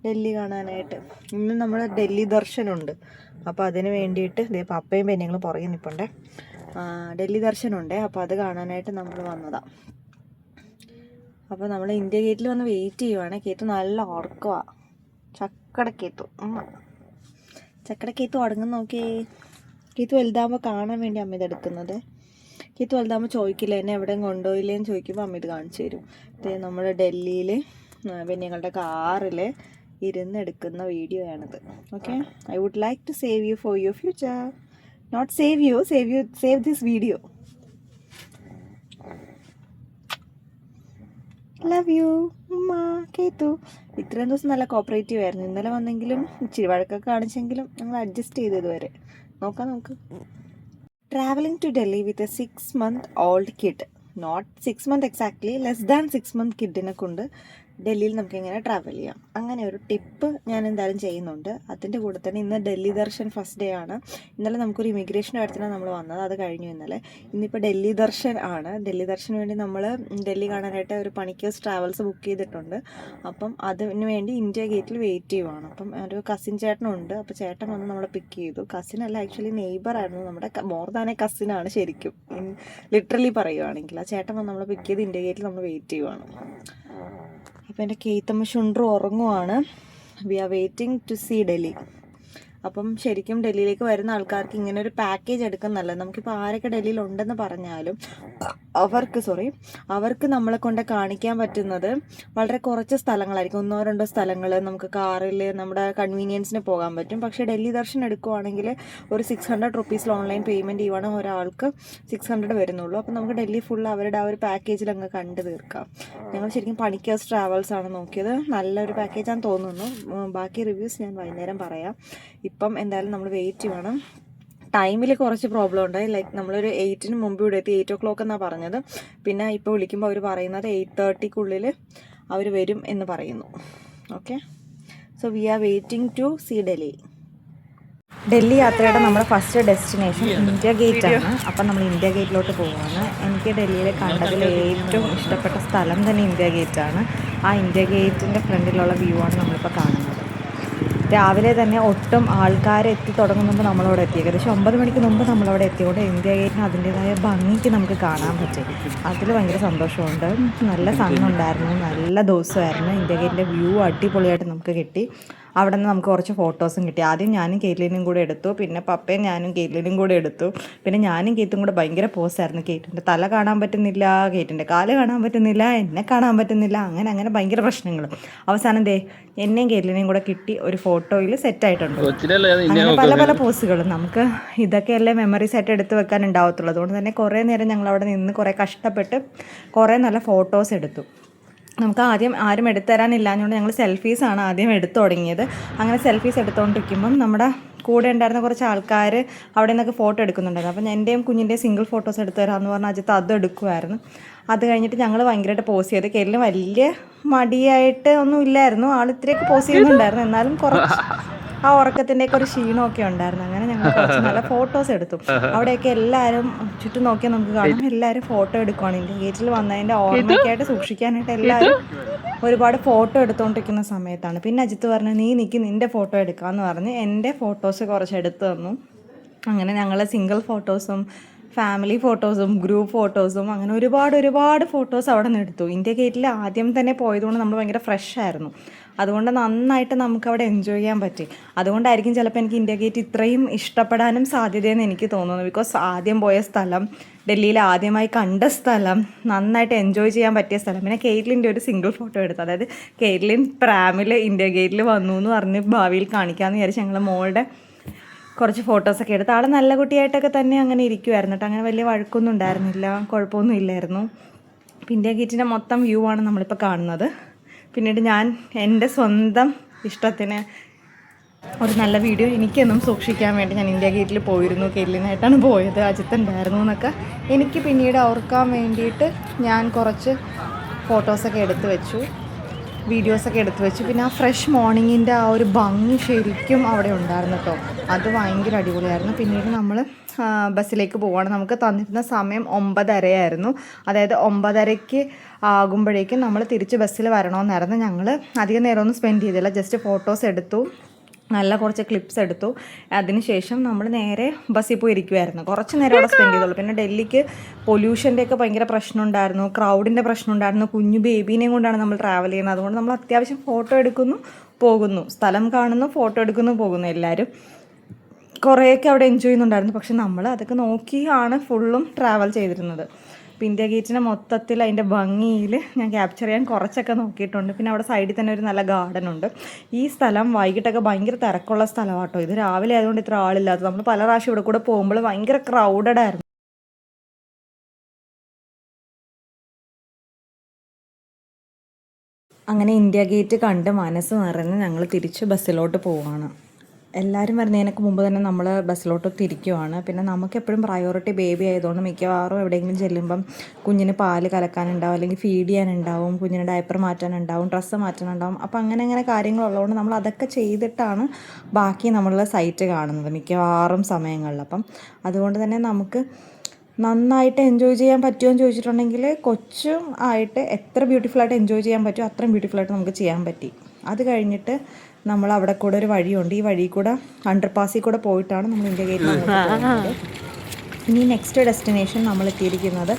ഡൽഹി കാണാനായിട്ട്. ഇന്ന് നമ്മൾ ഡൽഹി ദർശനമുണ്ട്. അപ്പോൾ അതിന് വേണ്ടിയിട്ട് ഇപ്പം അപ്പയും പെണ്ണുങ്ങളും പുറകെ നിൽപ്പുണ്ടേ. ഡൽഹി ദർശനമുണ്ട്. അപ്പോൾ അത് കാണാനായിട്ട് നമ്മൾ വന്നതാണ്. അപ്പോൾ നമ്മൾ ഇന്ത്യ ഗേറ്റിൽ വന്ന് വെയിറ്റ് ചെയ്യുവാണ്. കേത്തു നല്ല ഉറക്കമാണ്. ചക്കടക്കേത്തു ഉറങ്ങുന്ന നോക്കിയേ. കേത്തു വലുതാകുമ്പോൾ കാണാൻ വേണ്ടി അമ്മ ഇതെടുക്കുന്നത്. കേത്തു വലുതാകുമ്പോൾ ചോദിക്കില്ല, എന്നെ എവിടെയും കൊണ്ടുപോയില്ലേന്ന് ചോദിക്കുമ്പോൾ അമ്മ ഇത് കാണിച്ചു തരും. ഇത് നമ്മൾ ഡൽഹിയിൽ പിന്നെ ഞങ്ങളുടെ കാറിൽ ഇരുന്ന് എടുക്കുന്ന വീഡിയോ ആണിത്. Okay, I would like to save you for your future. Not save this video. Love you ഉമ്മ. കേത്തു ഇത്രയും ദിവസം നല്ല കോപ്പറേറ്റീവ് ആയിരുന്നു. ഇന്നലെ വന്നെങ്കിലും ഇച്ചിരി വഴക്കൊക്കെ കാണിച്ചെങ്കിലും ഞങ്ങൾ അഡ്ജസ്റ്റ് ചെയ്ത് ഇതുവരെ. നോക്ക്. Traveling to Delhi with a 6-month-old kid. Not 6 months exactly, less than 6 month കിഡിനെ കൊണ്ട് ഡൽഹിയിൽ നമുക്ക് എങ്ങനെ ട്രാവൽ ചെയ്യാം, അങ്ങനെ ഒരു ടിപ്പ് ഞാൻ എന്തായാലും ചെയ്യുന്നുണ്ട്. അതിൻ്റെ കൂടെ തന്നെ ഇന്ന് ഡൽഹി ദർശൻ ഫസ്റ്റ് ഡേ ആണ്. ഇന്നലെ നമുക്കൊരു ഇമിഗ്രേഷൻ കാര്യത്തിനാണ് നമ്മൾ വന്നത്, അത് കഴിഞ്ഞു ഇന്നലെ. ഇന്നിപ്പോൾ ഡൽഹി ദർശൻ ആണ്. ഡൽഹി ദർശന് വേണ്ടി നമ്മൾ ഡൽഹി കാണാനായിട്ട് ഒരു പണിക്കേഴ്സ് ട്രാവൽസ് ബുക്ക് ചെയ്തിട്ടുണ്ട്. അപ്പം അതിന് വേണ്ടി ഇന്ത്യ ഗേറ്റിൽ വെയിറ്റ് ചെയ്യുവാണ്. അപ്പം ഒരു കസിൻ ചേട്ടനുണ്ട്. അപ്പോൾ ചേട്ടൻ വന്ന് നമ്മളെ പിക്ക് ചെയ്തു. കസിൻ അല്ല, ആക്ച്വലി നെയ്ബർ ആയിരുന്നു. നമ്മുടെ മോർ ദാൻ എ കസിനാണ് ശരിക്കും, ലിറ്ററലി പറയുവാണെങ്കിൽ. ആ ചേട്ടൻ വന്ന് നമ്മളെ പിക്ക് ചെയ്ത് ഇന്ത്യ ഗേറ്റിൽ നമ്മൾ വെയിറ്റ് ചെയ്യുവാണ്. അപ്പോൾ എൻ്റെ കേത്തമ്മ ഷുണ്ടർ ഉറങ്ങുവാണ്. We are waiting to see Delhi. അപ്പം ശരിക്കും ഡൽഹിയിലേക്ക് വരുന്ന ആൾക്കാർക്ക് ഇങ്ങനെ ഒരു പാക്കേജ് എടുക്കുന്നല്ല. നമുക്കിപ്പോൾ ആരൊക്കെ ഡൽഹിയിൽ ഉണ്ടെന്ന് പറഞ്ഞാലും അവർക്ക് നമ്മളെ കൊണ്ട് കാണിക്കാൻ പറ്റുന്നത് വളരെ കുറച്ച് സ്ഥലങ്ങളായിരിക്കും. 1-2 സ്ഥലങ്ങൾ നമുക്ക് കാറിൽ നമ്മുടെ കൺവീനിയൻസിന് പോകാൻ പറ്റും. പക്ഷേ ഡൽഹി ദർശൻ എടുക്കുവാണെങ്കിൽ ഒരു 600 റുപ്പീസിൽ ഓൺലൈൻ പേയ്മെൻറ്റ് ചെയ്യുവാണെങ്കിൽ ഒരാൾക്ക് 600 വരുന്നുള്ളൂ. അപ്പോൾ നമുക്ക് ഡൽഹി ഫുൾ അവരുടെ ആ ഒരു പാക്കേജിൽ അങ്ങ് കണ്ടു തീർക്കാം. ഞങ്ങൾ ശരിക്കും പണിക്കേഴ്സ് ട്രാവൽസ് ആണ് നോക്കിയത്. നല്ലൊരു പാക്കേജാണെന്ന് തോന്നുന്നു. ബാക്കി റിവ്യൂസ് ഞാൻ വൈകുന്നേരം പറയാം. ഇപ്പം എന്തായാലും നമ്മൾ വെയിറ്റ് ചെയ്യണം. ടൈമിൽ കുറച്ച് പ്രോബ്ലം ഉണ്ടായി. ലൈക്ക് നമ്മളൊരു 8-ന് മുമ്പ് ഇവിടെ എത്തി. 8 o'clock എന്നാണ് പറഞ്ഞത്. പിന്നെ ഇപ്പോൾ വിളിക്കുമ്പോൾ അവർ പറയുന്നത് 8:30-ക്കുള്ളിൽ അവർ വരും എന്ന് പറയുന്നു. Okay, so we are waiting to see Delhi. Delhi യാത്രയുടെ നമ്മുടെ ഫസ്റ്റ് ഡെസ്റ്റിനേഷൻ ഇന്ത്യ ഗേറ്റ് ആണ്. അപ്പം നമ്മൾ ഇന്ത്യ ഗേറ്റിലോട്ട് പോവുകയാണ്. എനിക്ക് ഡൽഹിയിൽ കണ്ടതിൽ ഏറ്റവും ഇഷ്ടപ്പെട്ട സ്ഥലം തന്നെ ഇന്ത്യ ഗേറ്റാണ്. ആ ഇന്ത്യ ഗേറ്റിൻ്റെ ഫ്രണ്ടിലുള്ള വ്യൂ ആണ് നമ്മളിപ്പോൾ കാണുന്നത്. രാവിലെ തന്നെ ഒട്ടും ആൾക്കാർ എത്തി തുടങ്ങുമ്പോൾ നമ്മളവിടെ എത്തി. ഏകദേശം 9 മണിക്ക് മുമ്പ് നമ്മളവിടെ എത്തിയോണ്ട് ഇന്ത്യ ഗേറ്റിന് അതിൻ്റേതായ ഭംഗിക്ക് നമുക്ക് കാണാൻ പറ്റും. അതിൽ ഭയങ്കര സന്തോഷമുണ്ട്. നല്ല സണ്ണുണ്ടായിരുന്നു, നല്ല ദിവസമായിരുന്നു. ഇന്ത്യ ഗേറ്റിൻ്റെ വ്യൂ അടിപൊളിയായിട്ട് നമുക്ക് കിട്ടി. അവിടെ നിന്ന് നമുക്ക് കുറച്ച് ഫോട്ടോസും കിട്ടി. ആദ്യം ഞാനും കേറ്റ്ലിനും കൂടെ എടുത്തു, പിന്നെ പപ്പയും ഞാനും കേറ്റ്ലിനും കൂടെ എടുത്തു. പിന്നെ ഞാനും കേറ്റും കൂടെ ഭയങ്കര പോസായിരുന്നു. കേറ്റിൻ്റെ തല കാണാൻ പറ്റുന്നില്ല, കേറ്റിൻ്റെ കാല് കാണാൻ പറ്റുന്നില്ല, എന്നെ കാണാൻ പറ്റുന്നില്ല. അങ്ങനെ ഭയങ്കര പ്രശ്നങ്ങൾ. അവസാനം എന്നെയും കേറ്റ്ലിനെയും കൂടെ കിട്ടി ഒരു ഫോട്ടോയിൽ സെറ്റായിട്ടുണ്ട്. അങ്ങനെ പല പോസുകളും നമുക്ക് ഇതൊക്കെയല്ലേ മെമ്മറീസ് ആയിട്ട് എടുത്ത് വെക്കാൻ ഉണ്ടാവത്തുള്ളൂ. അതുകൊണ്ട് തന്നെ കുറേ നേരം ഞങ്ങൾ അവിടെ നിന്ന് കുറേ കഷ്ടപ്പെട്ട് കുറേ നല്ല ഫോട്ടോസ് എടുത്തു. നമുക്ക് ആദ്യം ആരും എടുത്തുതരാനില്ലാഞ്ഞുകൊണ്ട് ഞങ്ങൾ സെൽഫീസാണ് ആദ്യം എടുത്തു തുടങ്ങിയത്. അങ്ങനെ സെൽഫീസ് എടുത്തുകൊണ്ടിരിക്കുമ്പം നമ്മുടെ കൂടെ ഉണ്ടായിരുന്ന കുറച്ച് ആൾക്കാർ അവിടെ നിന്നൊക്കെ ഫോട്ടോ എടുക്കുന്നുണ്ടായിരുന്നു. അപ്പം എൻ്റെയും കുഞ്ഞിൻ്റെയും സിംഗിൾ ഫോട്ടോസ് എടുത്തു തരാമെന്ന് പറഞ്ഞാൽ അജിത്ത് അതും എടുക്കുമായിരുന്നു. അത് കഴിഞ്ഞിട്ട് ഞങ്ങൾ ഭയങ്കരമായിട്ട് പോസ് ചെയ്ത്. കേരളം വലിയ മടിയായിട്ട് ഒന്നും ഇല്ലായിരുന്നു, ആൾ ഇത്രയൊക്കെ പോസ് ചെയ്യുന്നുണ്ടായിരുന്നു. എന്നാലും കുറച്ച് ആ ഉറക്കത്തിൻ്റെയൊക്കെ ഒരു ക്ഷീണമൊക്കെ ഉണ്ടായിരുന്നു. അങ്ങനെ ഞങ്ങൾ കുറച്ച് നല്ല ഫോട്ടോസ് എടുത്തു. അവിടെയൊക്കെ എല്ലാവരും ചുറ്റും നോക്കിയാൽ നമുക്ക് കാണാം, എല്ലാവരും ഫോട്ടോ എടുക്കുവാണ്. ഇന്ത്യ ഗേറ്റിൽ വന്നതിൻ്റെ ഓർമ്മയ്ക്കായിട്ട് സൂക്ഷിക്കാനായിട്ട് എല്ലാവരും ഒരുപാട് ഫോട്ടോ എടുത്തുകൊണ്ടിരിക്കുന്ന സമയത്താണ്. പിന്നെ അജിത്ത് പറഞ്ഞു, നീ നിൻ്റെ ഫോട്ടോ എടുക്കാമെന്ന് പറഞ്ഞ് എൻ്റെ ഫോട്ടോസ് കുറച്ച് എടുത്തു തന്നു. അങ്ങനെ ഞങ്ങൾ സിംഗിൾ ഫോട്ടോസും ഫാമിലി ഫോട്ടോസും ഗ്രൂപ്പ് ഫോട്ടോസും അങ്ങനെ ഒരുപാട് ഫോട്ടോസ് അവിടെ നിന്ന് എടുത്തു. ഇന്ത്യ ഗേറ്റിൽ ആദ്യം തന്നെ പോയതുകൊണ്ട് നമ്മൾ ഭയങ്കര ഫ്രഷ് ആയിരുന്നു. അതുകൊണ്ട് നന്നായിട്ട് നമുക്കവിടെ എൻജോയ് ചെയ്യാൻ പറ്റി. അതുകൊണ്ടായിരിക്കും ചിലപ്പോൾ എനിക്ക് ഇന്ത്യ ഗേറ്റ് ഇത്രയും ഇഷ്ടപ്പെടാനും സാധ്യതയെന്ന് എനിക്ക് തോന്നുന്നു. ബിക്കോസ് ആദ്യം പോയ സ്ഥലം, ഡൽഹിയിൽ ആദ്യമായി കണ്ട സ്ഥലം, നന്നായിട്ട് എൻജോയ് ചെയ്യാൻ പറ്റിയ സ്ഥലം. പിന്നെ കേറ്റ്ലിൻ്റെ ഒരു സിംഗിൾ ഫോട്ടോ എടുത്തു. അതായത് കേറ്റ്ലിൻ പ്രാമിൽ ഇന്ത്യ ഗേറ്റിൽ വന്നു എന്ന് പറഞ്ഞ് ഭാവിയിൽ കാണിക്കാമെന്ന് വിചാരിച്ച് ഞങ്ങൾ മോളുടെ കുറച്ച് ഫോട്ടോസൊക്കെ എടുത്ത്. ആൾ നല്ല കുട്ടിയായിട്ടൊക്കെ തന്നെ അങ്ങനെ ഇരിക്കുമായിരുന്നു കേട്ടോ. അങ്ങനെ വലിയ വഴക്കൊന്നും ഉണ്ടായിരുന്നില്ല, കുഴപ്പമൊന്നും ഇല്ലായിരുന്നു. ഇന്ത്യ ഗേറ്റിൻ്റെ മൊത്തം വ്യൂ ആണ് നമ്മളിപ്പോൾ കാണുന്നത്. പിന്നീട് ഞാൻ എൻ്റെ സ്വന്തം ഇഷ്ടത്തിന് ഒരു നല്ല വീഡിയോ എനിക്കെന്നും സൂക്ഷിക്കാൻ വേണ്ടി ഞാൻ ഇന്ത്യ ഗേറ്റിൽ പോയിരുന്നു. കേരളീനായിട്ടാണ് പോയത്, അജിത്ത് ഉണ്ടായിരുന്നു എന്നൊക്കെ എനിക്ക് പിന്നീട് ഓർക്കാൻ വേണ്ടിയിട്ട് ഞാൻ കുറച്ച് ഫോട്ടോസൊക്കെ എടുത്തു വെച്ചു, വീഡിയോസൊക്കെ എടുത്തു വെച്ചു. പിന്നെ ആ ഫ്രഷ് മോർണിംഗിൻ്റെ ആ ഒരു ഭംഗി ശരിക്കും അവിടെ ഉണ്ടായിരുന്നു കേട്ടോ. അത് ഭയങ്കര അടിപൊളിയായിരുന്നു. പിന്നീട് നമ്മൾ ബസ്സിലേക്ക് പോവുകയാണ്. നമുക്ക് തന്നിരുന്ന സമയം 9:30 അതായത് 9:30 ആകുമ്പോഴേക്കും നമ്മൾ തിരിച്ച് ബസ്സിൽ വരണമെന്നായിരുന്നു. ഞങ്ങൾ അധികം നേരമൊന്നും സ്പെൻഡ് ചെയ്തില്ല, ജസ്റ്റ് ഫോട്ടോസ് എടുത്തു, നല്ല കുറച്ച് ക്ലിപ്സ് എടുത്തു. അതിനുശേഷം നമ്മൾ നേരെ ബസ്സിൽ പോയി ഇരിക്കുമായിരുന്നു. കുറച്ച് നേരം അവിടെ സ്പെൻഡ് ചെയ്തോളൂ. പിന്നെ ഡൽഹിക്ക് പൊല്യൂഷൻ്റെയൊക്കെ ഭയങ്കര പ്രശ്നമുണ്ടായിരുന്നു, ക്രൗഡിൻ്റെ പ്രശ്നമുണ്ടായിരുന്നു. കുഞ്ഞു ബേബീനെയും കൊണ്ടാണ് നമ്മൾ ട്രാവൽ ചെയ്യുന്നത്. അതുകൊണ്ട് നമ്മൾ അത്യാവശ്യം ഫോട്ടോ എടുക്കുന്നു, പോകുന്നു, സ്ഥലം കാണുന്നു, ഫോട്ടോ എടുക്കുന്നു, പോകുന്നു. എല്ലാവരും കുറേയൊക്കെ അവിടെ എൻജോയ് ചെയ്യുന്നുണ്ടായിരുന്നു. പക്ഷെ നമ്മൾ അതൊക്കെ നോക്കിയാണ് ഫുള്ളും ട്രാവൽ ചെയ്തിരുന്നത്. അപ്പോൾ ഇന്ത്യ ഗേറ്റിനെ മൊത്തത്തിൽ അതിൻ്റെ ഭംഗിയിൽ ഞാൻ ക്യാപ്ചർ ചെയ്യാൻ കുറച്ചൊക്കെ നോക്കിയിട്ടുണ്ട്. പിന്നെ അവിടെ സൈഡിൽ തന്നെ ഒരു നല്ല ഗാർഡനുണ്ട്. ഈ സ്ഥലം വൈകിട്ടൊക്കെ ഭയങ്കര തിരക്കുള്ള സ്ഥലമാണ് കേട്ടോ. ഇത് രാവിലെ ആയതുകൊണ്ട് ഇത്ര ആളില്ലാത്തത്. നമ്മൾ പല പ്രാവശ്യം ഇവിടെ കൂടെ പോകുമ്പോൾ ഭയങ്കര ക്രൗഡഡ് ആയിരുന്നു. അങ്ങനെ ഇന്ത്യ ഗേറ്റ് കണ്ട് മനസ്സ് നിറഞ്ഞ് ഞങ്ങൾ തിരിച്ച് ബസ്സിലോട്ട് പോവുകയാണ്. എല്ലാവരും വരുന്നതിനൊക്കെ മുമ്പ് തന്നെ നമ്മൾ ബസ്സിലോട്ട് തിരിക്കുവാണ്. പിന്നെ നമുക്കെപ്പോഴും പ്രയോറിറ്റി ബേബി ആയതുകൊണ്ട് മിക്കവാറും എവിടെയെങ്കിലും ചെല്ലുമ്പം കുഞ്ഞിന് പാല് കലക്കാനുണ്ടാവും, അല്ലെങ്കിൽ ഫീഡ് ചെയ്യാനുണ്ടാവും, കുഞ്ഞിന് ഡയപ്പർ മാറ്റാനുണ്ടാവും, ഡ്രസ്സ് മാറ്റാനുണ്ടാവും. അപ്പോൾ അങ്ങനെ കാര്യങ്ങളുള്ളതുകൊണ്ട് നമ്മൾ അതൊക്കെ ചെയ്തിട്ടാണ് ബാക്കി നമ്മളുടെ സൈറ്റ് കാണുന്നത് മിക്കവാറും സമയങ്ങളിൽ. അപ്പം അതുകൊണ്ട് തന്നെ നമുക്ക് നന്നായിട്ട് എൻജോയ് ചെയ്യാൻ പറ്റുമോ എന്ന് ചോദിച്ചിട്ടുണ്ടെങ്കിൽ കൊച്ചും ആയിട്ട് എത്ര ബ്യൂട്ടിഫുള്ളായിട്ട് എൻജോയ് ചെയ്യാൻ പറ്റുമോ അത്രയും ബ്യൂട്ടിഫുള്ളായിട്ട് നമുക്ക് ചെയ്യാൻ പറ്റി. അത് കഴിഞ്ഞിട്ട് നമ്മൾ അവിടെ കൂടെ ഒരു വഴിയുണ്ട്, ഈ വഴി കൂടെ അണ്ടർപാസിൽ കൂടെ പോയിട്ടാണ് നമ്മൾ ഇന്ത്യ ഗേറ്റിൽ പോകുന്നത്. ഇനി നെക്സ്റ്റ് ഡെസ്റ്റിനേഷൻ നമ്മൾ എത്തിയിരിക്കുന്നത്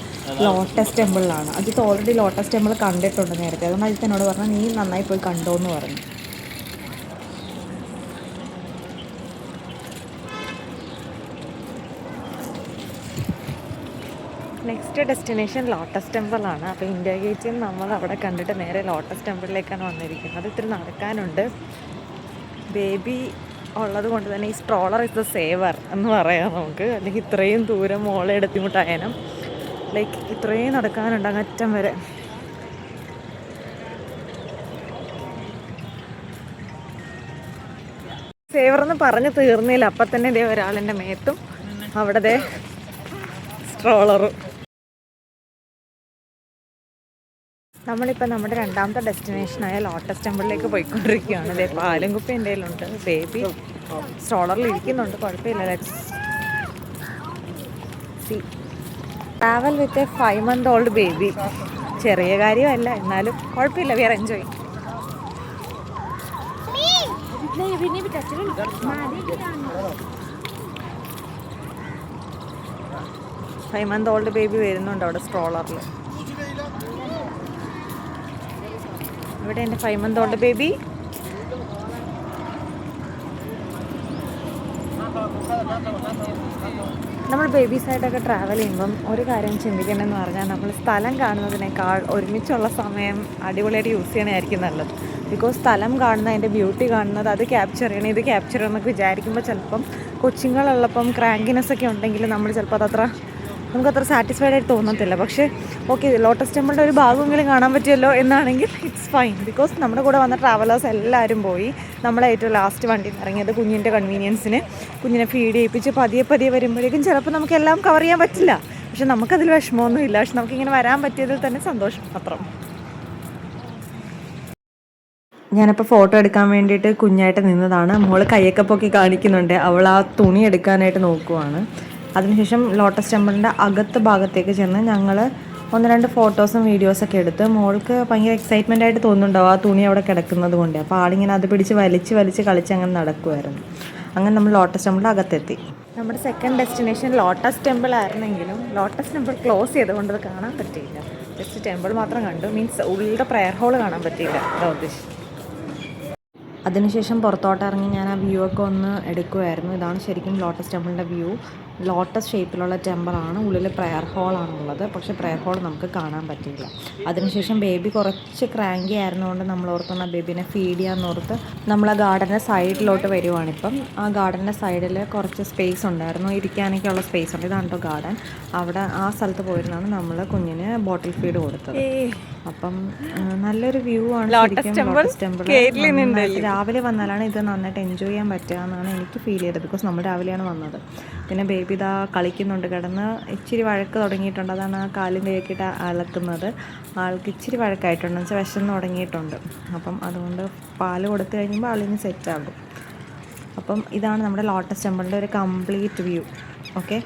ലോട്ടസ് ടെമ്പിളിലാണ്. അജിത്ത് ഓൾറെഡി ലോട്ടസ് ടെമ്പിൾ കണ്ടിട്ടുണ്ട് നേരത്തെ, അതുകൊണ്ട് അജിത്ത് എന്നോട് പറഞ്ഞു നീ നന്നായി പോയി കണ്ടോ എന്ന് പറഞ്ഞു. നെക്സ്റ്റ് ഡെസ്റ്റിനേഷൻ ലോട്ടസ് ടെമ്പിളാണ്. അപ്പോൾ ഇന്ത്യ ഗേറ്റിൽ നമ്മൾ അവിടെ കണ്ടിട്ട് നേരെ ലോട്ടസ് ടെമ്പിളിലേക്കാണ് വന്നിരിക്കുന്നത്. ഇത്തിരി നടക്കാനുണ്ട്. ബേബി ഉള്ളത് കൊണ്ട് തന്നെ ഈ സ്ട്രോളർ ഇസ് ദ സേവർ എന്ന് പറയാം നമുക്ക്. അല്ലെങ്കിൽ ഇത്രയും ദൂരം മോളെ എടുത്തിമുട്ടായനം ലൈക്ക് ഇത്രയും നടക്കാനുണ്ട് അങ്ങറ്റം വരെ. സേവർ എന്ന് പറഞ്ഞ് തീർന്നില്ല, അപ്പം തന്നെ ഇതേ ഒരാളെൻ്റെ മേത്തും അവിടെ സ്ട്രോളറും. നമ്മളിപ്പോൾ നമ്മുടെ രണ്ടാമത്തെ ഡെസ്റ്റിനേഷനായ ലോട്ടസ് ടെമ്പിളിലേക്ക് പോയിക്കൊണ്ടിരിക്കുകയാണ്. ഇതേ പാലും കുപ്പി എൻ്റെ കയ്യിലുണ്ട്. ബേബി സ്ട്രോളറിൽ ഇരിക്കുന്നുണ്ട്, കുഴപ്പമില്ല. Let's see. Travel with a 5 month old baby ചെറിയ കാര്യമല്ല, എന്നാലും കുഴപ്പമില്ല. We are enjoy. 5 month old baby വരുന്നുണ്ട് അവിടെ സ്ട്രോളറിൽ. ഇവിടെ എൻ്റെ 5 month old ബേബി. നമ്മൾ ബേബീസായിട്ടൊക്കെ ട്രാവൽ ചെയ്യുമ്പം ഒരു കാര്യം ചിന്തിക്കണമെന്ന് പറഞ്ഞാൽ നമ്മൾ സ്ഥലം കാണുന്നതിനേക്കാൾ ഒരുമിച്ചുള്ള സമയം അടിപൊളിയായിട്ട് യൂസ് ചെയ്യണമായിരിക്കും നല്ലത്. ബിക്കോസ് സ്ഥലം കാണുന്ന അതിൻ്റെ ബ്യൂട്ടി കാണുന്നത് അത് ക്യാപ്ചർ ചെയ്യണം, ഇത് ക്യാപ്ചർ ചെയ്യണമെന്നൊക്കെ വിചാരിക്കുമ്പോൾ ചിലപ്പം കൊച്ചുങ്ങളുള്ളപ്പം ക്രാങ്കിനെസ്സൊക്കെ ഉണ്ടെങ്കിൽ നമ്മൾ ചിലപ്പോൾ അതത്ര നമുക്കത്ര സാറ്റിസ്ഫൈഡ് ആയിട്ട് തോന്നത്തില്ല. പക്ഷേ ഓക്കെ, ലോട്ടസ് ടെമ്പിളിൻ്റെ ഒരു ഭാഗമെങ്കിലും കാണാൻ പറ്റുമല്ലോ എന്നാണെങ്കിൽ ഇറ്റ്സ് ഫൈൻ. ബിക്കോസ് നമ്മുടെ കൂടെ വന്ന ട്രാവലേഴ്സ് എല്ലാവരും പോയി. നമ്മളെ ഏറ്റവും ലാസ്റ്റ് വണ്ടിയിൽ നിന്ന് ഇറങ്ങിയത് കുഞ്ഞിൻ്റെ കൺവീനിയൻസിന് കുഞ്ഞിനെ ഫീഡ് ചെയ്യിപ്പിച്ച് പതിയെ വരുമ്പോഴേക്കും ചിലപ്പോൾ നമുക്കെല്ലാം കവർ ചെയ്യാൻ പറ്റില്ല. പക്ഷെ നമുക്കതിൽ വിഷമമൊന്നുമില്ല. പക്ഷെ നമുക്കിങ്ങനെ വരാൻ പറ്റിയതിൽ തന്നെ സന്തോഷം മാത്രം. ഞാനിപ്പോൾ ഫോട്ടോ എടുക്കാൻ വേണ്ടിയിട്ട് കുഞ്ഞായിട്ട് നിന്നതാണ്. മോള് കയ്യൊക്കെ പൊക്കി കാണിക്കുന്നുണ്ട്. അവൾ ആ തുണി എടുക്കാനായിട്ട് നോക്കുവാണ്. അതിനുശേഷം ലോട്ടസ് ടെമ്പിളിൻ്റെ അകത്ത് ഭാഗത്തേക്ക് ചെന്ന് ഞങ്ങൾ 1-2 ഫോട്ടോസും വീഡിയോസൊക്കെ എടുത്ത് മോൾക്ക് ഭയങ്കര എക്സൈറ്റ്മെൻ്റ് ആയിട്ട് തോന്നുന്നുണ്ടാവും ആ തുണി അവിടെ കിടക്കുന്നത് കൊണ്ട്. അപ്പോൾ ആളിങ്ങനെ അത് പിടിച്ച് വലിച്ച് കളിച്ച് അങ്ങനെ നടക്കുമായിരുന്നു. അങ്ങനെ നമ്മൾ ലോട്ടസ് ടെമ്പിളിൻ്റെ അകത്തെത്തി. നമ്മുടെ സെക്കൻഡ് ഡെസ്റ്റിനേഷൻ ലോട്ടസ് ടെമ്പിൾ ആയിരുന്നെങ്കിലും ലോട്ടസ് ടെമ്പിൾ ക്ലോസ് ചെയ്തുകൊണ്ട് അത് കാണാൻ പറ്റിയില്ല. ജസ്റ്റ് ടെമ്പിൾ മാത്രം കണ്ടു. മീൻസ് ഉള്ളിലെ പ്രയർ ഹോൾ കാണാൻ പറ്റിയില്ല. അതാ ഉദ്ദേശം. അതിനുശേഷം പുറത്തോട്ട് ഇറങ്ങി ഞാൻ ആ വ്യൂ ഒക്കെ ഒന്ന് എടുക്കുമായിരുന്നു. ഇതാണ് ശരിക്കും ലോട്ടസ് ടെമ്പിളിൻ്റെ വ്യൂ. ലോട്ടസ് ഷേപ്പിലുള്ള ടെമ്പിളാണ്, ഉള്ളിൽ പ്രയർ ഹോളാണുള്ളത്. പക്ഷേ പ്രയർ ഹോൾ നമുക്ക് കാണാൻ പറ്റിയില്ല. അതിനുശേഷം ബേബി കുറച്ച് ക്രാങ്കി ആയിരുന്നുകൊണ്ട് നമ്മൾ ഓർത്തുന്ന ബേബീനെ ഫീഡ് ചെയ്യാമെന്നോർത്ത് നമ്മൾ ആ ഗാർഡൻ്റെ സൈഡിലോട്ട് വരുവാണിപ്പം. ആ ഗാർഡൻ്റെ സൈഡിൽ കുറച്ച് സ്പേസ് ഉണ്ടായിരുന്നു, ഇരിക്കാനൊക്കെയുള്ള സ്പേസ് ഉണ്ട്. ഇതാണ് കേട്ടോ ഗാർഡൻ. അവിടെ ആ സ്ഥലത്ത് പോയിരുന്നാണ് നമ്മൾ കുഞ്ഞിന് ബോട്ടിൽ ഫീഡ് കൊടുത്തത്. അപ്പം നല്ലൊരു വ്യൂ ആണ് ശരിക്കും ലോട്ടസ് ടെമ്പിൾ. രാവിലെ വന്നാലാണ് ഇത് നന്നായിട്ട് എൻജോയ് ചെയ്യാൻ പറ്റുക എന്നാണ് എനിക്ക് ഫീൽ ചെയ്തത്. ബിക്കോസ് നമ്മൾ രാവിലെയാണ് വന്നത്. പിന്നെ ബേബി ഇതാ കളിക്കുന്നുണ്ട് കിടന്ന്. ഇച്ചിരി വഴക്ക് തുടങ്ങിയിട്ടുണ്ട്. അതാണ് ആ കാലിൻ്റെ കയറ്റിയിട്ട് അലക്കുന്നത്. ആൾക്ക് ഇച്ചിരി വഴക്കായിട്ടുണ്ട്, വെച്ചാൽ വിശന്ന് തുടങ്ങിയിട്ടുണ്ട്. അപ്പം അതുകൊണ്ട് പാല് കൊടുത്തു കഴിയുമ്പോൾ ആളിന് സെറ്റാകും. അപ്പം ഇതാണ് നമ്മുടെ ലോട്ടസ് ടെമ്പിളിൻ്റെ ഒരു കംപ്ലീറ്റ് വ്യൂ. ഓക്കെ,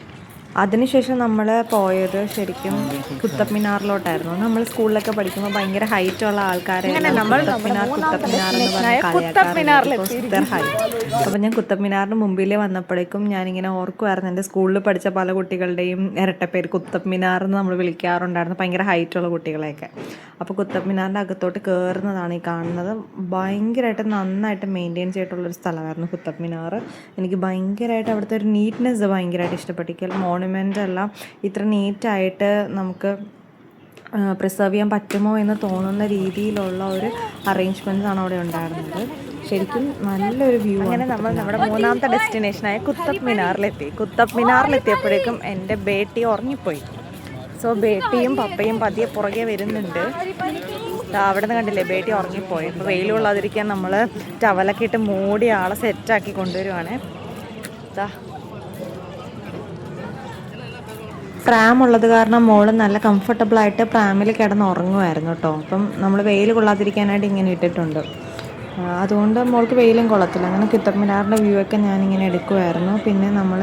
അതിനുശേഷം നമ്മൾ പോയത് ശരിക്കും കുത്തബ് മിനാറിലോട്ടായിരുന്നു. നമ്മൾ സ്കൂളിലൊക്കെ പഠിക്കുമ്പോൾ ഭയങ്കര ഹൈറ്റുള്ള ആൾക്കാരെ കുത്തബ് മിനാർ എന്ന് പറഞ്ഞ് കളിയാക്കാറുണ്ട്. ഹൈറ്റ്. അപ്പോൾ ഞാൻ കുത്തബ് മിനാറിന് മുമ്പിൽ വന്നപ്പോഴേക്കും ഞാനിങ്ങനെ ഓർക്കുമായിരുന്നു എൻ്റെ സ്കൂളിൽ പഠിച്ച പല കുട്ടികളുടെയും ഇരട്ടപ്പേര് കുത്തബ് മിനാർ എന്ന് നമ്മൾ വിളിക്കാറുണ്ടായിരുന്നു, ഭയങ്കര ഹൈറ്റുള്ള കുട്ടികളെയൊക്കെ. അപ്പോൾ കുത്തബ് മിനാറിൻ്റെ അകത്തോട്ട് കയറുന്നതാണ് ഈ കാണുന്നത്. ഭയങ്കരമായിട്ട് നന്നായിട്ട് മെയിൻറ്റെയിൻ ചെയ്തിട്ടുള്ളൊരു സ്ഥലമായിരുന്നു കുത്തബ് മിനാർ. എനിക്ക് ഭയങ്കരമായിട്ട് അവിടുത്തെ ഒരു നീറ്റ്നെസ് ഭയങ്കരമായിട്ട് ഇഷ്ടപ്പെട്ടു. മോണുമെൻ്റ് എല്ലാം ഇത്ര നീറ്റായിട്ട് നമുക്ക് പ്രിസർവ് ചെയ്യാൻ പറ്റുമോ എന്ന് തോന്നുന്ന രീതിയിലുള്ള ഒരു അറേഞ്ച്മെൻറ്റ്സ് ആണ് അവിടെ ഉണ്ടായിരുന്നത്. ശരിക്കും നല്ലൊരു വ്യൂ. അങ്ങനെ നമ്മൾ നമ്മുടെ മൂന്നാമത്തെ ഡെസ്റ്റിനേഷനായ കുത്തബ് മിനാറിലെത്തി. കുത്തബ് മിനാറിലെത്തിയപ്പോഴേക്കും എൻ്റെ ബേട്ടി ഉറങ്ങിപ്പോയി. സോ ബേട്ടിയും പപ്പയും പതിയെ പുറകെ വരുന്നുണ്ട്. അവിടെ നിന്ന് കണ്ടില്ലേ ബേട്ടി ഉറങ്ങിപ്പോയി. ഇപ്പോൾ വെയിൽ കൊള്ളാതിരിക്കാൻ നമ്മൾ ടവലൊക്കെ ഇട്ട് മൂടി ആളെ സെറ്റാക്കി കൊണ്ടുവരുവാണ്. പ്രാം ഉള്ളത് കാരണം മോള് നല്ല കംഫർട്ടബിളായിട്ട് പ്രാമിൽ കിടന്ന് ഉറങ്ങുമായിരുന്നു കേട്ടോ. അപ്പം നമ്മൾ വെയിൽ കൊള്ളാതിരിക്കാനായിട്ട് ഇങ്ങനെ ഇട്ടിട്ടുണ്ട്. അതുകൊണ്ട് മോൾക്ക് വെയിലും കൊള്ളത്തില്ല. അങ്ങനെ കുത്തബ് മിനാറിൻ്റെ വ്യൂ ഒക്കെ ഞാനിങ്ങനെ എടുക്കുമായിരുന്നു. പിന്നെ നമ്മൾ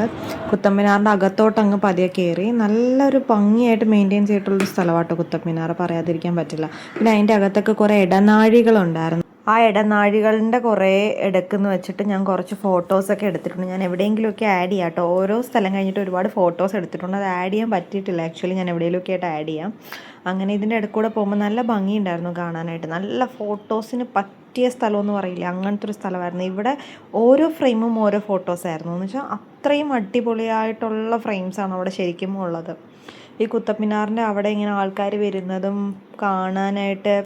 കുത്തബ് മിനാറിൻ്റെ അകത്തോട്ട് അങ്ങ് പതിയെ കയറി. നല്ലൊരു ഭംഗിയായിട്ട് മെയിൻറ്റെയിൻ ചെയ്തിട്ടുള്ളൊരു സ്ഥലമാട്ടോ കുത്തബ് മിനാർ, പറയാതിരിക്കാൻ പറ്റില്ല. പിന്നെ അതിൻ്റെ അകത്തൊക്കെ കുറേ ഇടനാഴികളുണ്ടായിരുന്നു. ആ ഇടനാഴികളുടെ കുറേ ഇടക്കെന്ന് വെച്ചിട്ട് ഞാൻ കുറച്ച് ഫോട്ടോസൊക്കെ എടുത്തിട്ടുണ്ട്. ഞാൻ എവിടെയെങ്കിലുമൊക്കെ ആഡ് ചെയ്യാം കേട്ടോ. ഓരോ സ്ഥലം കഴിഞ്ഞിട്ട് ഒരുപാട് ഫോട്ടോസ് എടുത്തിട്ടുണ്ട്. അത് ആഡ് ചെയ്യാൻ പറ്റിയിട്ടില്ല ആക്ച്വലി. ഞാൻ എവിടെയെങ്കിലുമൊക്കെ ആയിട്ട് ആഡ് ചെയ്യാം. അങ്ങനെ ഇതിൻ്റെ ഇടയ്ക്കൂടെ പോകുമ്പോൾ നല്ല ഭംഗിയുണ്ടായിരുന്നു കാണാനായിട്ട്. നല്ല ഫോട്ടോസിന് പറ്റിയ സ്ഥലമെന്ന് പറയില്ല, അങ്ങനത്തെ ഒരു സ്ഥലമായിരുന്നു. ഇവിടെ ഓരോ ഫ്രെയിമും ഓരോ ഫോട്ടോസായിരുന്നു. എന്ന് വെച്ചാൽ അത്രയും അടിപൊളിയായിട്ടുള്ള ഫ്രെയിംസാണ് അവിടെ ശരിക്കും ഉള്ളത്. ഈ കുത്തബ് മിനാറിൻ്റെ അവിടെ ഇങ്ങനെ ആൾക്കാർ വരുന്നതും കാണാനായിട്ട്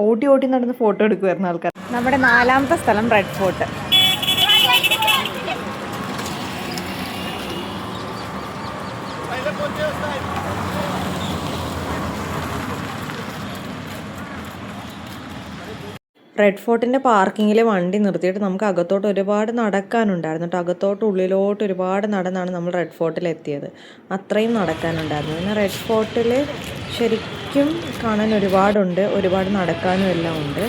ഓടി ഓടി നടന്ന് ഫോട്ടോ എടുക്കുമായിരുന്നു ആൾക്കാർ. നമ്മുടെ 4ാമത്തെ സ്ഥലം റെഡ് ഫോർട്ട്. റെഡ് ഫോർട്ടിൻ്റെ പാർക്കിങ്ങിൽ വണ്ടി നിർത്തിയിട്ട് നമുക്ക് അകത്തോട്ട് ഒരുപാട് നടക്കാനുണ്ടായിരുന്നു കേട്ടോ. അകത്തോട്ട് ഉള്ളിലോട്ട് ഒരുപാട് നടന്നാണ് നമ്മൾ റെഡ് ഫോർട്ടിൽ എത്തിയത്. അത്രയും നടക്കാനുണ്ടായിരുന്നു. പിന്നെ റെഡ് ഫോർട്ടിൽ ശരിക്കും കാണാൻ ഒരുപാടുണ്ട്, ഒരുപാട് നടക്കാനും എല്ലാം ഉണ്ട്.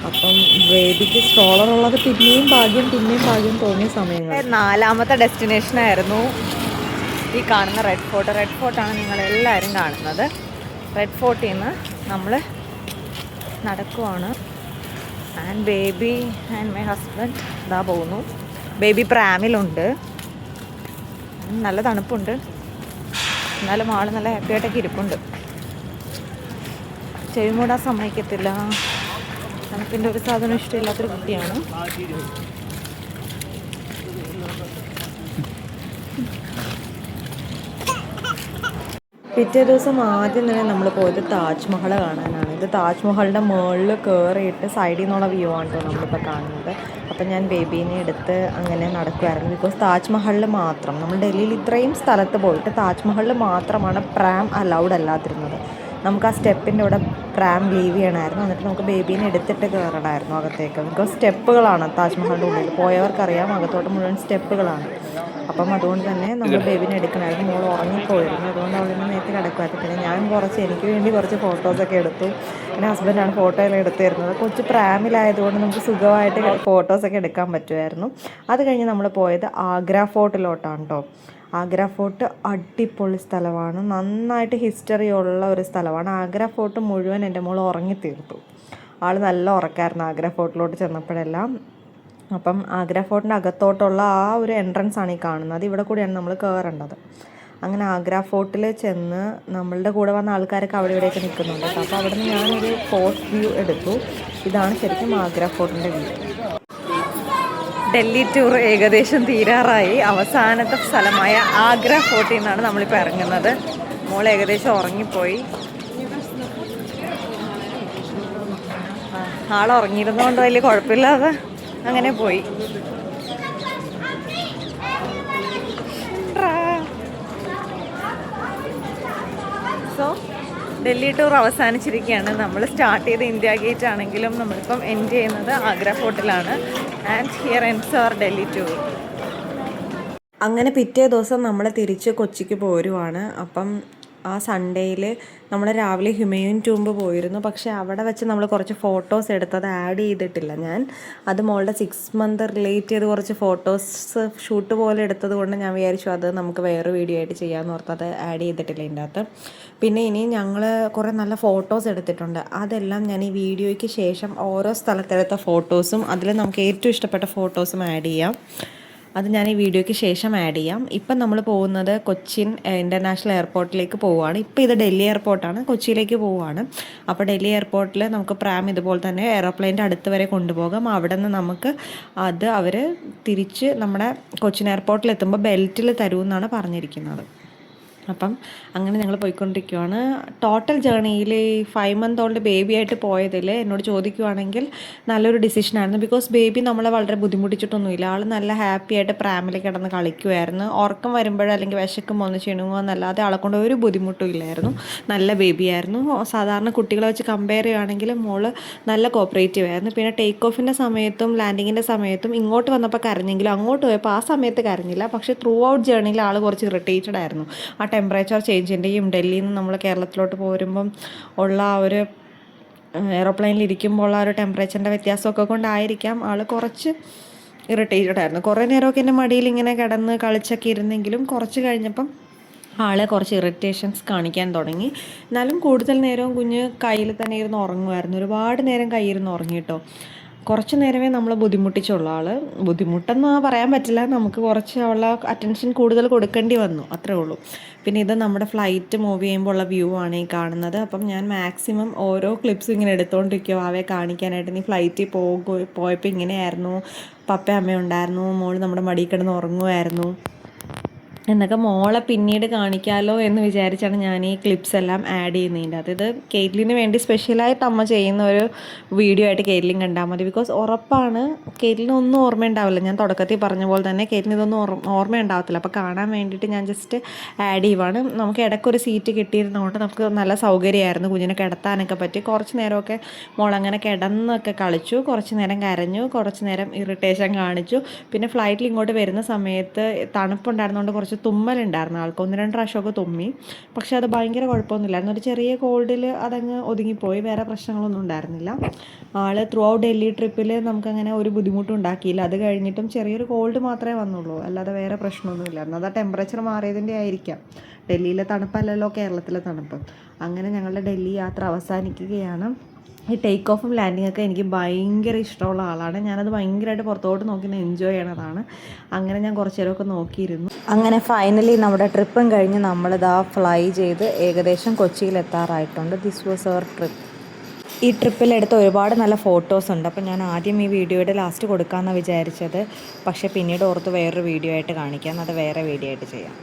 അപ്പം ബേബിക്ക് സ്ട്രോളറുള്ളത് പിന്നെയും ഭാഗ്യം തോന്നിയ സമയങ്ങൾ. 4ാമത്തെ ഡെസ്റ്റിനേഷനായിരുന്നു ഈ കാണുന്ന റെഡ് ഫോർട്ട്. റെഡ് ഫോർട്ടാണ് നിങ്ങളെല്ലാവരും കാണുന്നത്. റെഡ് ഫോർട്ടിൽ നിന്ന് നമ്മൾ നടക്കുവാണ്. And baby and my husband ഇതാ പോകുന്നു. ബേബി പ്രാമിലുണ്ട്. നല്ല തണുപ്പുണ്ട്, എന്നാലും ആൾ നല്ല ഹാപ്പി ആയിട്ടൊക്കെ ഇരിപ്പുണ്ട്. ചെവി മൂടാൻ സമ്മതിക്കത്തില്ല. തണുപ്പിൻ്റെ ഒരു സാധനം ഇഷ്ടമില്ലാത്തൊരു കുട്ടിയാണ്. പിറ്റേ ദിവസം ആദ്യം തന്നെ നമ്മൾ പോയത് താജ്മഹൽ കാണാനാണ്. ഇത് താജ്മഹലിൻ്റെ മുകളിൽ കയറിയിട്ട് സൈഡിൽ നിന്നുള്ള വ്യൂ ആണ് കേട്ടോ നമ്മളിപ്പോൾ കാണുന്നത്. അപ്പം ഞാൻ ബേബീനെ എടുത്ത് അങ്ങനെ നടക്കുമായിരുന്നു. ബിക്കോസ് താജ്മഹലിൽ മാത്രം, നമ്മൾ ഡൽഹിയിൽ ഇത്രയും സ്ഥലത്ത് പോയിട്ട് താജ്മഹലിൽ മാത്രമാണ് പ്രാം അലൗഡ് അല്ലാതിരുന്നത്. നമുക്ക് ആ സ്റ്റെപ്പിൻ്റെ അവിടെ പ്രാം ലീവ് ചെയ്യണമായിരുന്നു. എന്നിട്ട് നമുക്ക് ബേബീനെ എടുത്തിട്ട് കയറണമായിരുന്നു അകത്തേക്ക്. ബിക്കോസ് സ്റ്റെപ്പുകളാണ് താജ്മഹലിൻ്റെ ഉള്ളിൽ, പോയവർക്കറിയാം അകത്തോട്ട് മുഴുവൻ സ്റ്റെപ്പുകളാണ്. അപ്പം അതുകൊണ്ട് തന്നെ നമ്മൾ ബേബീനെ എടുക്കണമായിരുന്നു. മോൾ ഉറങ്ങിപ്പോയിരുന്നു, അതുകൊണ്ട് അവളിന്ന് നേരത്തെ കിടക്കുമായിരുന്നു. പിന്നെ ഞാൻ എനിക്ക് വേണ്ടി കുറച്ച് ഫോട്ടോസൊക്കെ എടുത്തു. പിന്നെ ഹസ്ബൻഡാണ് ഫോട്ടോയെല്ലാം എടുത്തു തരുന്നത്. കൊച്ചു പ്രാമിലായതുകൊണ്ട് നമുക്ക് സുഖമായിട്ട് ഫോട്ടോസൊക്കെ എടുക്കാൻ പറ്റുമായിരുന്നു. അത് കഴിഞ്ഞ് നമ്മൾ പോയത് ആഗ്ര ഫോർട്ടിലോട്ടാണ് കേട്ടോ. ആഗ്ര ഫോർട്ട് അടിപൊളി സ്ഥലമാണ്, നന്നായിട്ട് ഹിസ്റ്ററി ഉള്ള ഒരു സ്ഥലമാണ്. ആഗ്ര ഫോർട്ട് മുഴുവൻ എൻ്റെ മോൾ ഉറങ്ങിത്തീർത്തു. ആൾ നല്ല ഉറക്കായിരുന്നു ആഗ്ര ഫോർട്ടിലോട്ട് ചെന്നപ്പോഴെല്ലാം. അപ്പം ആഗ്ര ഫോർട്ടിൻ്റെ അകത്തോട്ടുള്ള ആ ഒരു എൻട്രൻസ് ആണ് ഈ കാണുന്നത്. ഇവിടെ കൂടിയാണ് നമ്മൾ കയറേണ്ടത്. അങ്ങനെ ആഗ്ര ഫോർട്ടിൽ ചെന്ന് നമ്മളുടെ കൂടെ വന്ന ആൾക്കാരൊക്കെ അവിടെ ഇവിടെയൊക്കെ നിൽക്കുന്നുണ്ട്. അപ്പോൾ അവിടെ നിന്ന് ഞാനൊരു പോസ്റ്റ് വ്യൂ എടുത്തു. ഇതാണ് ശരിക്കും ആഗ്ര ഫോർട്ടിൻ്റെ വ്യൂ. ഡൽഹി ടൂർ ഏകദേശം തീരാറായി. അവസാനത്തെ സ്ഥലമായ ആഗ്ര ഫോർട്ടിൽ നിന്നാണ് നമ്മളിപ്പോൾ ഇറങ്ങുന്നത്. മോൾ ഏകദേശം ഉറങ്ങിപ്പോയി. ഉറങ്ങിയിരുന്നതുകൊണ്ട് വലിയ കുഴപ്പമില്ലാതെ അങ്ങനെ പോയി. സോ ഡൽഹി ടൂർ അവസാനിച്ചിരിക്കുകയാണ്. നമ്മൾ സ്റ്റാർട്ട് ചെയ്ത് ഇന്ത്യ ഗേറ്റ് ആണെങ്കിലും നമ്മളിപ്പം എൻഡ് ചെയ്യുന്നത് ആഗ്ര ഫോർട്ടിലാണ്. And here ends our Delhi tour. അങ്ങനെ പിറ്റേ ദിവസം നമ്മൾ തിരിച്ച് കൊച്ചിക്ക് പോരുവാണ്. അപ്പം ആ സൺഡേയിൽ നമ്മൾ രാവിലെ ഹുമയൂൺ ടൂംബ് പോയിരുന്നു. പക്ഷേ അവിടെ വെച്ച് നമ്മൾ കുറച്ച് ഫോട്ടോസ് എടുത്തത് ആഡ് ചെയ്തിട്ടില്ല ഞാൻ. അത് മോളുടെ 6 മന്ത് റിലേറ്റ് ചെയ്ത് കുറച്ച് ഫോട്ടോസ് ഷൂട്ട് പോലെ എടുത്തത് കൊണ്ട് ഞാൻ വിചാരിച്ചു അത് നമുക്ക് വേറെ വീഡിയോ ആയിട്ട് ചെയ്യാമെന്ന് ഓർത്ത് അത് ആഡ് ചെയ്തിട്ടില്ല ഇതിൻ്റെ അകത്ത്. പിന്നെ ഇനി ഞങ്ങൾ കുറേ നല്ല ഫോട്ടോസ് എടുത്തിട്ടുണ്ട്. അതെല്ലാം ഞാൻ ഈ വീഡിയോയ്ക്ക് ശേഷം ഓരോ സ്ഥലത്തെടുത്ത ഫോട്ടോസും അതിൽ നമുക്ക് ഏറ്റവും ഇഷ്ടപ്പെട്ട ഫോട്ടോസും ആഡ് ചെയ്യാം. അത് ഞാൻ ഈ വീഡിയോയ്ക്ക് ശേഷം ആഡ് ചെയ്യാം. ഇപ്പം നമ്മൾ പോകുന്നത് കൊച്ചിൻ ഇൻ്റർനാഷണൽ എയർപോർട്ടിലേക്ക് പോവുകയാണ്. ഇപ്പോൾ ഇത് ഡൽഹി എയർപോർട്ടാണ്, കൊച്ചിയിലേക്ക് പോവുകയാണ്. അപ്പോൾ ഡൽഹി എയർപോർട്ടിൽ നമുക്ക് പ്രാം ഇതുപോലെ തന്നെ എയറോപ്ലെയിൻ്റെ അടുത്ത് വരെ കൊണ്ടുപോകാം. അവിടെ നിന്ന് നമുക്ക് അത് അവർ തിരിച്ച് നമ്മുടെ കൊച്ചിൻ എയർപോർട്ടിൽ എത്തുമ്പോൾ ബെൽറ്റിൽ തരുമെന്നാണ് പറഞ്ഞിരിക്കുന്നത്. അപ്പം അങ്ങനെ ഞങ്ങൾ പോയിക്കൊണ്ടിരിക്കുകയാണ്. ടോട്ടൽ ജേർണിയിൽ 5 മന്ത് ഓൾഡ് ബേബി ആയിട്ട് പോയതിൽ എന്നോട് ചോദിക്കുവാണെങ്കിൽ നല്ലൊരു ഡിസിഷനായിരുന്നു. ബിക്കോസ് ബേബി നമ്മളെ വളരെ ബുദ്ധിമുട്ടിച്ചിട്ടൊന്നുമില്ല. ആൾ നല്ല ഹാപ്പി ആയിട്ട് പ്രാമിൽ കിടന്ന് കളിക്കുമായിരുന്നു. ഉറക്കം വരുമ്പോഴോ അല്ലെങ്കിൽ വിശക്കുമ്പോൾ ഒന്ന് ചിണുങ്ങുക എന്നല്ലാതെ ആളെ കൊണ്ട് ഒരു ബുദ്ധിമുട്ടും ഇല്ലായിരുന്നു. നല്ല ബേബിയായിരുന്നു. സാധാരണ കുട്ടികളെ വെച്ച് കമ്പയർ ചെയ്യുകയാണെങ്കിൽ മോള് നല്ല കോപ്പറേറ്റീവ് ആയിരുന്നു. പിന്നെ ടേക്ക് ഓഫിൻ്റെ സമയത്തും ലാൻഡിങ്ങിൻ്റെ സമയത്തും ഇങ്ങോട്ട് വന്നപ്പോൾ കരഞ്ഞെങ്കിലും അങ്ങോട്ട് പോയപ്പോൾ ആ സമയത്ത് കരഞ്ഞില്ല. പക്ഷേ ത്രൂ ഔട്ട് ജേർണിയിൽ ആൾ കുറച്ച് ഇറിറ്റേറ്റഡ് ആയിരുന്നു. ആ ടെമ്പറേച്ചർ ചേഞ്ചിൻ്റെയും ഡൽഹിയിൽ നിന്ന് നമ്മൾ കേരളത്തിലോട്ട് പോരുമ്പം ഉള്ള ആ ഒരു എയ്റോപ്ലെയിനിൽ ഇരിക്കുമ്പോൾ ആ ഒരു ടെമ്പറേച്ചറിൻ്റെ വ്യത്യാസമൊക്കെ കൊണ്ടായിരിക്കാം ആൾ കുറച്ച് ഇറിറ്റേറ്റഡ് ആയിരുന്നു. കുറേ നേരമൊക്കെ എൻ്റെ മടിയിൽ ഇങ്ങനെ കിടന്ന് കളിച്ചൊക്കെ ഇരുന്നെങ്കിലും കുറച്ച് കഴിഞ്ഞപ്പം ആളെ കുറച്ച് ഇറിറ്റേഷൻസ് കാണിക്കാൻ തുടങ്ങി. എന്നാലും കൂടുതൽ നേരവും കുഞ്ഞ് കയ്യിൽ തന്നെ ഇരുന്ന് ഉറങ്ങുമായിരുന്നു. ഒരുപാട് നേരം കയ്യിരുന്ന് ഉറങ്ങി കേട്ടോ. കുറച്ച് നേരമേ നമ്മളെ ബുദ്ധിമുട്ടിച്ചുള്ളൂ. ആൾ ബുദ്ധിമുട്ടെന്ന് പറയാൻ പറ്റില്ല, നമുക്ക് കുറച്ച് അവളെ അറ്റൻഷൻ കൂടുതൽ കൊടുക്കേണ്ടി വന്നു, അത്രേ ഉള്ളൂ. പിന്നെ ഇത് നമ്മുടെ ഫ്ലൈറ്റ് മൂവ് ചെയ്യുമ്പോൾ ഉള്ള വ്യൂ ആണ് ഈ കാണുന്നത്. അപ്പം ഞാൻ മാക്സിമം ഓരോ ക്ലിപ്സും ഇങ്ങനെ എടുത്തുകൊണ്ടിരിക്കുമോ അവയെ കാണിക്കാനായിട്ട്. നീ ഫ്ലൈറ്റിൽ പോയപ്പോൾ ഇങ്ങനെയായിരുന്നു, പപ്പ അമ്മ ഉണ്ടായിരുന്നു, മോൾ നമ്മുടെ മടിയിൽ കിടന്ന് ഉറങ്ങുമായിരുന്നു എന്നൊക്കെ മോളെ പിന്നീട് കാണിക്കാമല്ലോ എന്ന് വിചാരിച്ചാണ് ഞാൻ ഈ ക്ലിപ്സ് എല്ലാം ആഡ് ചെയ്യുന്നതിൻ്റെ. അതായത് കേറ്റ്ലിന് വേണ്ടി സ്പെഷ്യലായിട്ട് അമ്മ ചെയ്യുന്ന ഒരു വീഡിയോ ആയിട്ട് കേറ്റ്ലിൻ കണ്ടാൽ മതി. ബിക്കോസ് ഉറപ്പാണ് കേറ്റ്ലിനൊന്നും ഓർമ്മയുണ്ടാവില്ല. ഞാൻ തുടക്കത്തിൽ പറഞ്ഞ പോലെ തന്നെ കേറ്റ്ലിന് ഇതൊന്നും ഓർമ്മയുണ്ടാവത്തില്ല. അപ്പോൾ കാണാൻ വേണ്ടിയിട്ട് ഞാൻ ജസ്റ്റ് ആഡ് ചെയ്യുവാണ്. നമുക്ക് ഇടയ്ക്കൊരു സീറ്റ് കിട്ടിയിരുന്നതുകൊണ്ട് നമുക്ക് നല്ല സൗകര്യമായിരുന്നു, കുഞ്ഞിനെ കിടത്താനൊക്കെ പറ്റി. കുറച്ച് നേരമൊക്കെ മോളങ്ങനെ കിടന്നൊക്കെ കളിച്ചു, കുറച്ച് നേരം കരഞ്ഞു, കുറച്ച് നേരം ഇറിറ്റേഷൻ കാണിച്ചു. പിന്നെ ഫ്ലൈറ്റിൽ ഇങ്ങോട്ട് വരുന്ന സമയത്ത് തണുപ്പുണ്ടായിരുന്നതുകൊണ്ട് കുറച്ച് തുമ്മലുണ്ടായിരുന്നു ആൾക്ക്. 1-2 പ്രാവശ്യമൊക്കെ തുമ്മി. പക്ഷേ അത് ഭയങ്കര കുഴപ്പമൊന്നുമില്ലായിരുന്നു. ഒരു ചെറിയ കോൾഡിൽ അതങ്ങ് ഒതുങ്ങിപ്പോയി. വേറെ പ്രശ്നങ്ങളൊന്നും ഉണ്ടായിരുന്നില്ല. ആൾ ത്രൂ ഔട്ട് ഡൽഹി ട്രിപ്പിൽ നമുക്കങ്ങനെ ഒരു ബുദ്ധിമുട്ടും ഉണ്ടാക്കിയില്ല. അത് കഴിഞ്ഞിട്ടും ചെറിയൊരു കോൾഡ് മാത്രമേ വന്നുള്ളൂ, അല്ലാതെ വേറെ പ്രശ്നമൊന്നുമില്ലായിരുന്നു. അത് ആ ടെമ്പറേച്ചർ മാറിയതിൻ്റെ ആയിരിക്കാം. ഡൽഹിയിലെ തണുപ്പല്ലല്ലോ കേരളത്തിലെ തണുപ്പ്. അങ്ങനെ ഞങ്ങളുടെ ഡൽഹി യാത്ര അവസാനിക്കുകയാണ്. ഈ ടേക്ക് ഓഫും ലാൻഡിങ്ങൊക്കെ എനിക്ക് ഭയങ്കര ഇഷ്ടമുള്ള ആളാണ്. ഞാനത് ഭയങ്കരമായിട്ട് പുറത്തോട്ട് നോക്കി എൻജോയ് ചെയ്യണതാണ്. അങ്ങനെ ഞാൻ കുറച്ച് നേരമൊക്കെ നോക്കിയിരുന്നു. അങ്ങനെ ഫൈനലി നമ്മുടെ ട്രിപ്പും കഴിഞ്ഞ് നമ്മളിതാ ഫ്ലൈ ചെയ്ത് ഏകദേശം കൊച്ചിയിലെത്താറായിട്ടുണ്ട്. This was our trip. ഈ ട്രിപ്പിലെടുത്ത ഒരുപാട് നല്ല ഫോട്ടോസ് ഉണ്ട്. അപ്പം ഞാൻ ആദ്യം ഈ വീഡിയോയുടെ ലാസ്റ്റ് കൊടുക്കാമെന്നാണ് വിചാരിച്ചത്. പക്ഷേ പിന്നീട് ഓർത്ത് വേറൊരു വീഡിയോ ആയിട്ട് കാണിക്കാം, അത് വേറെ വീഡിയോ ആയിട്ട് ചെയ്യാം.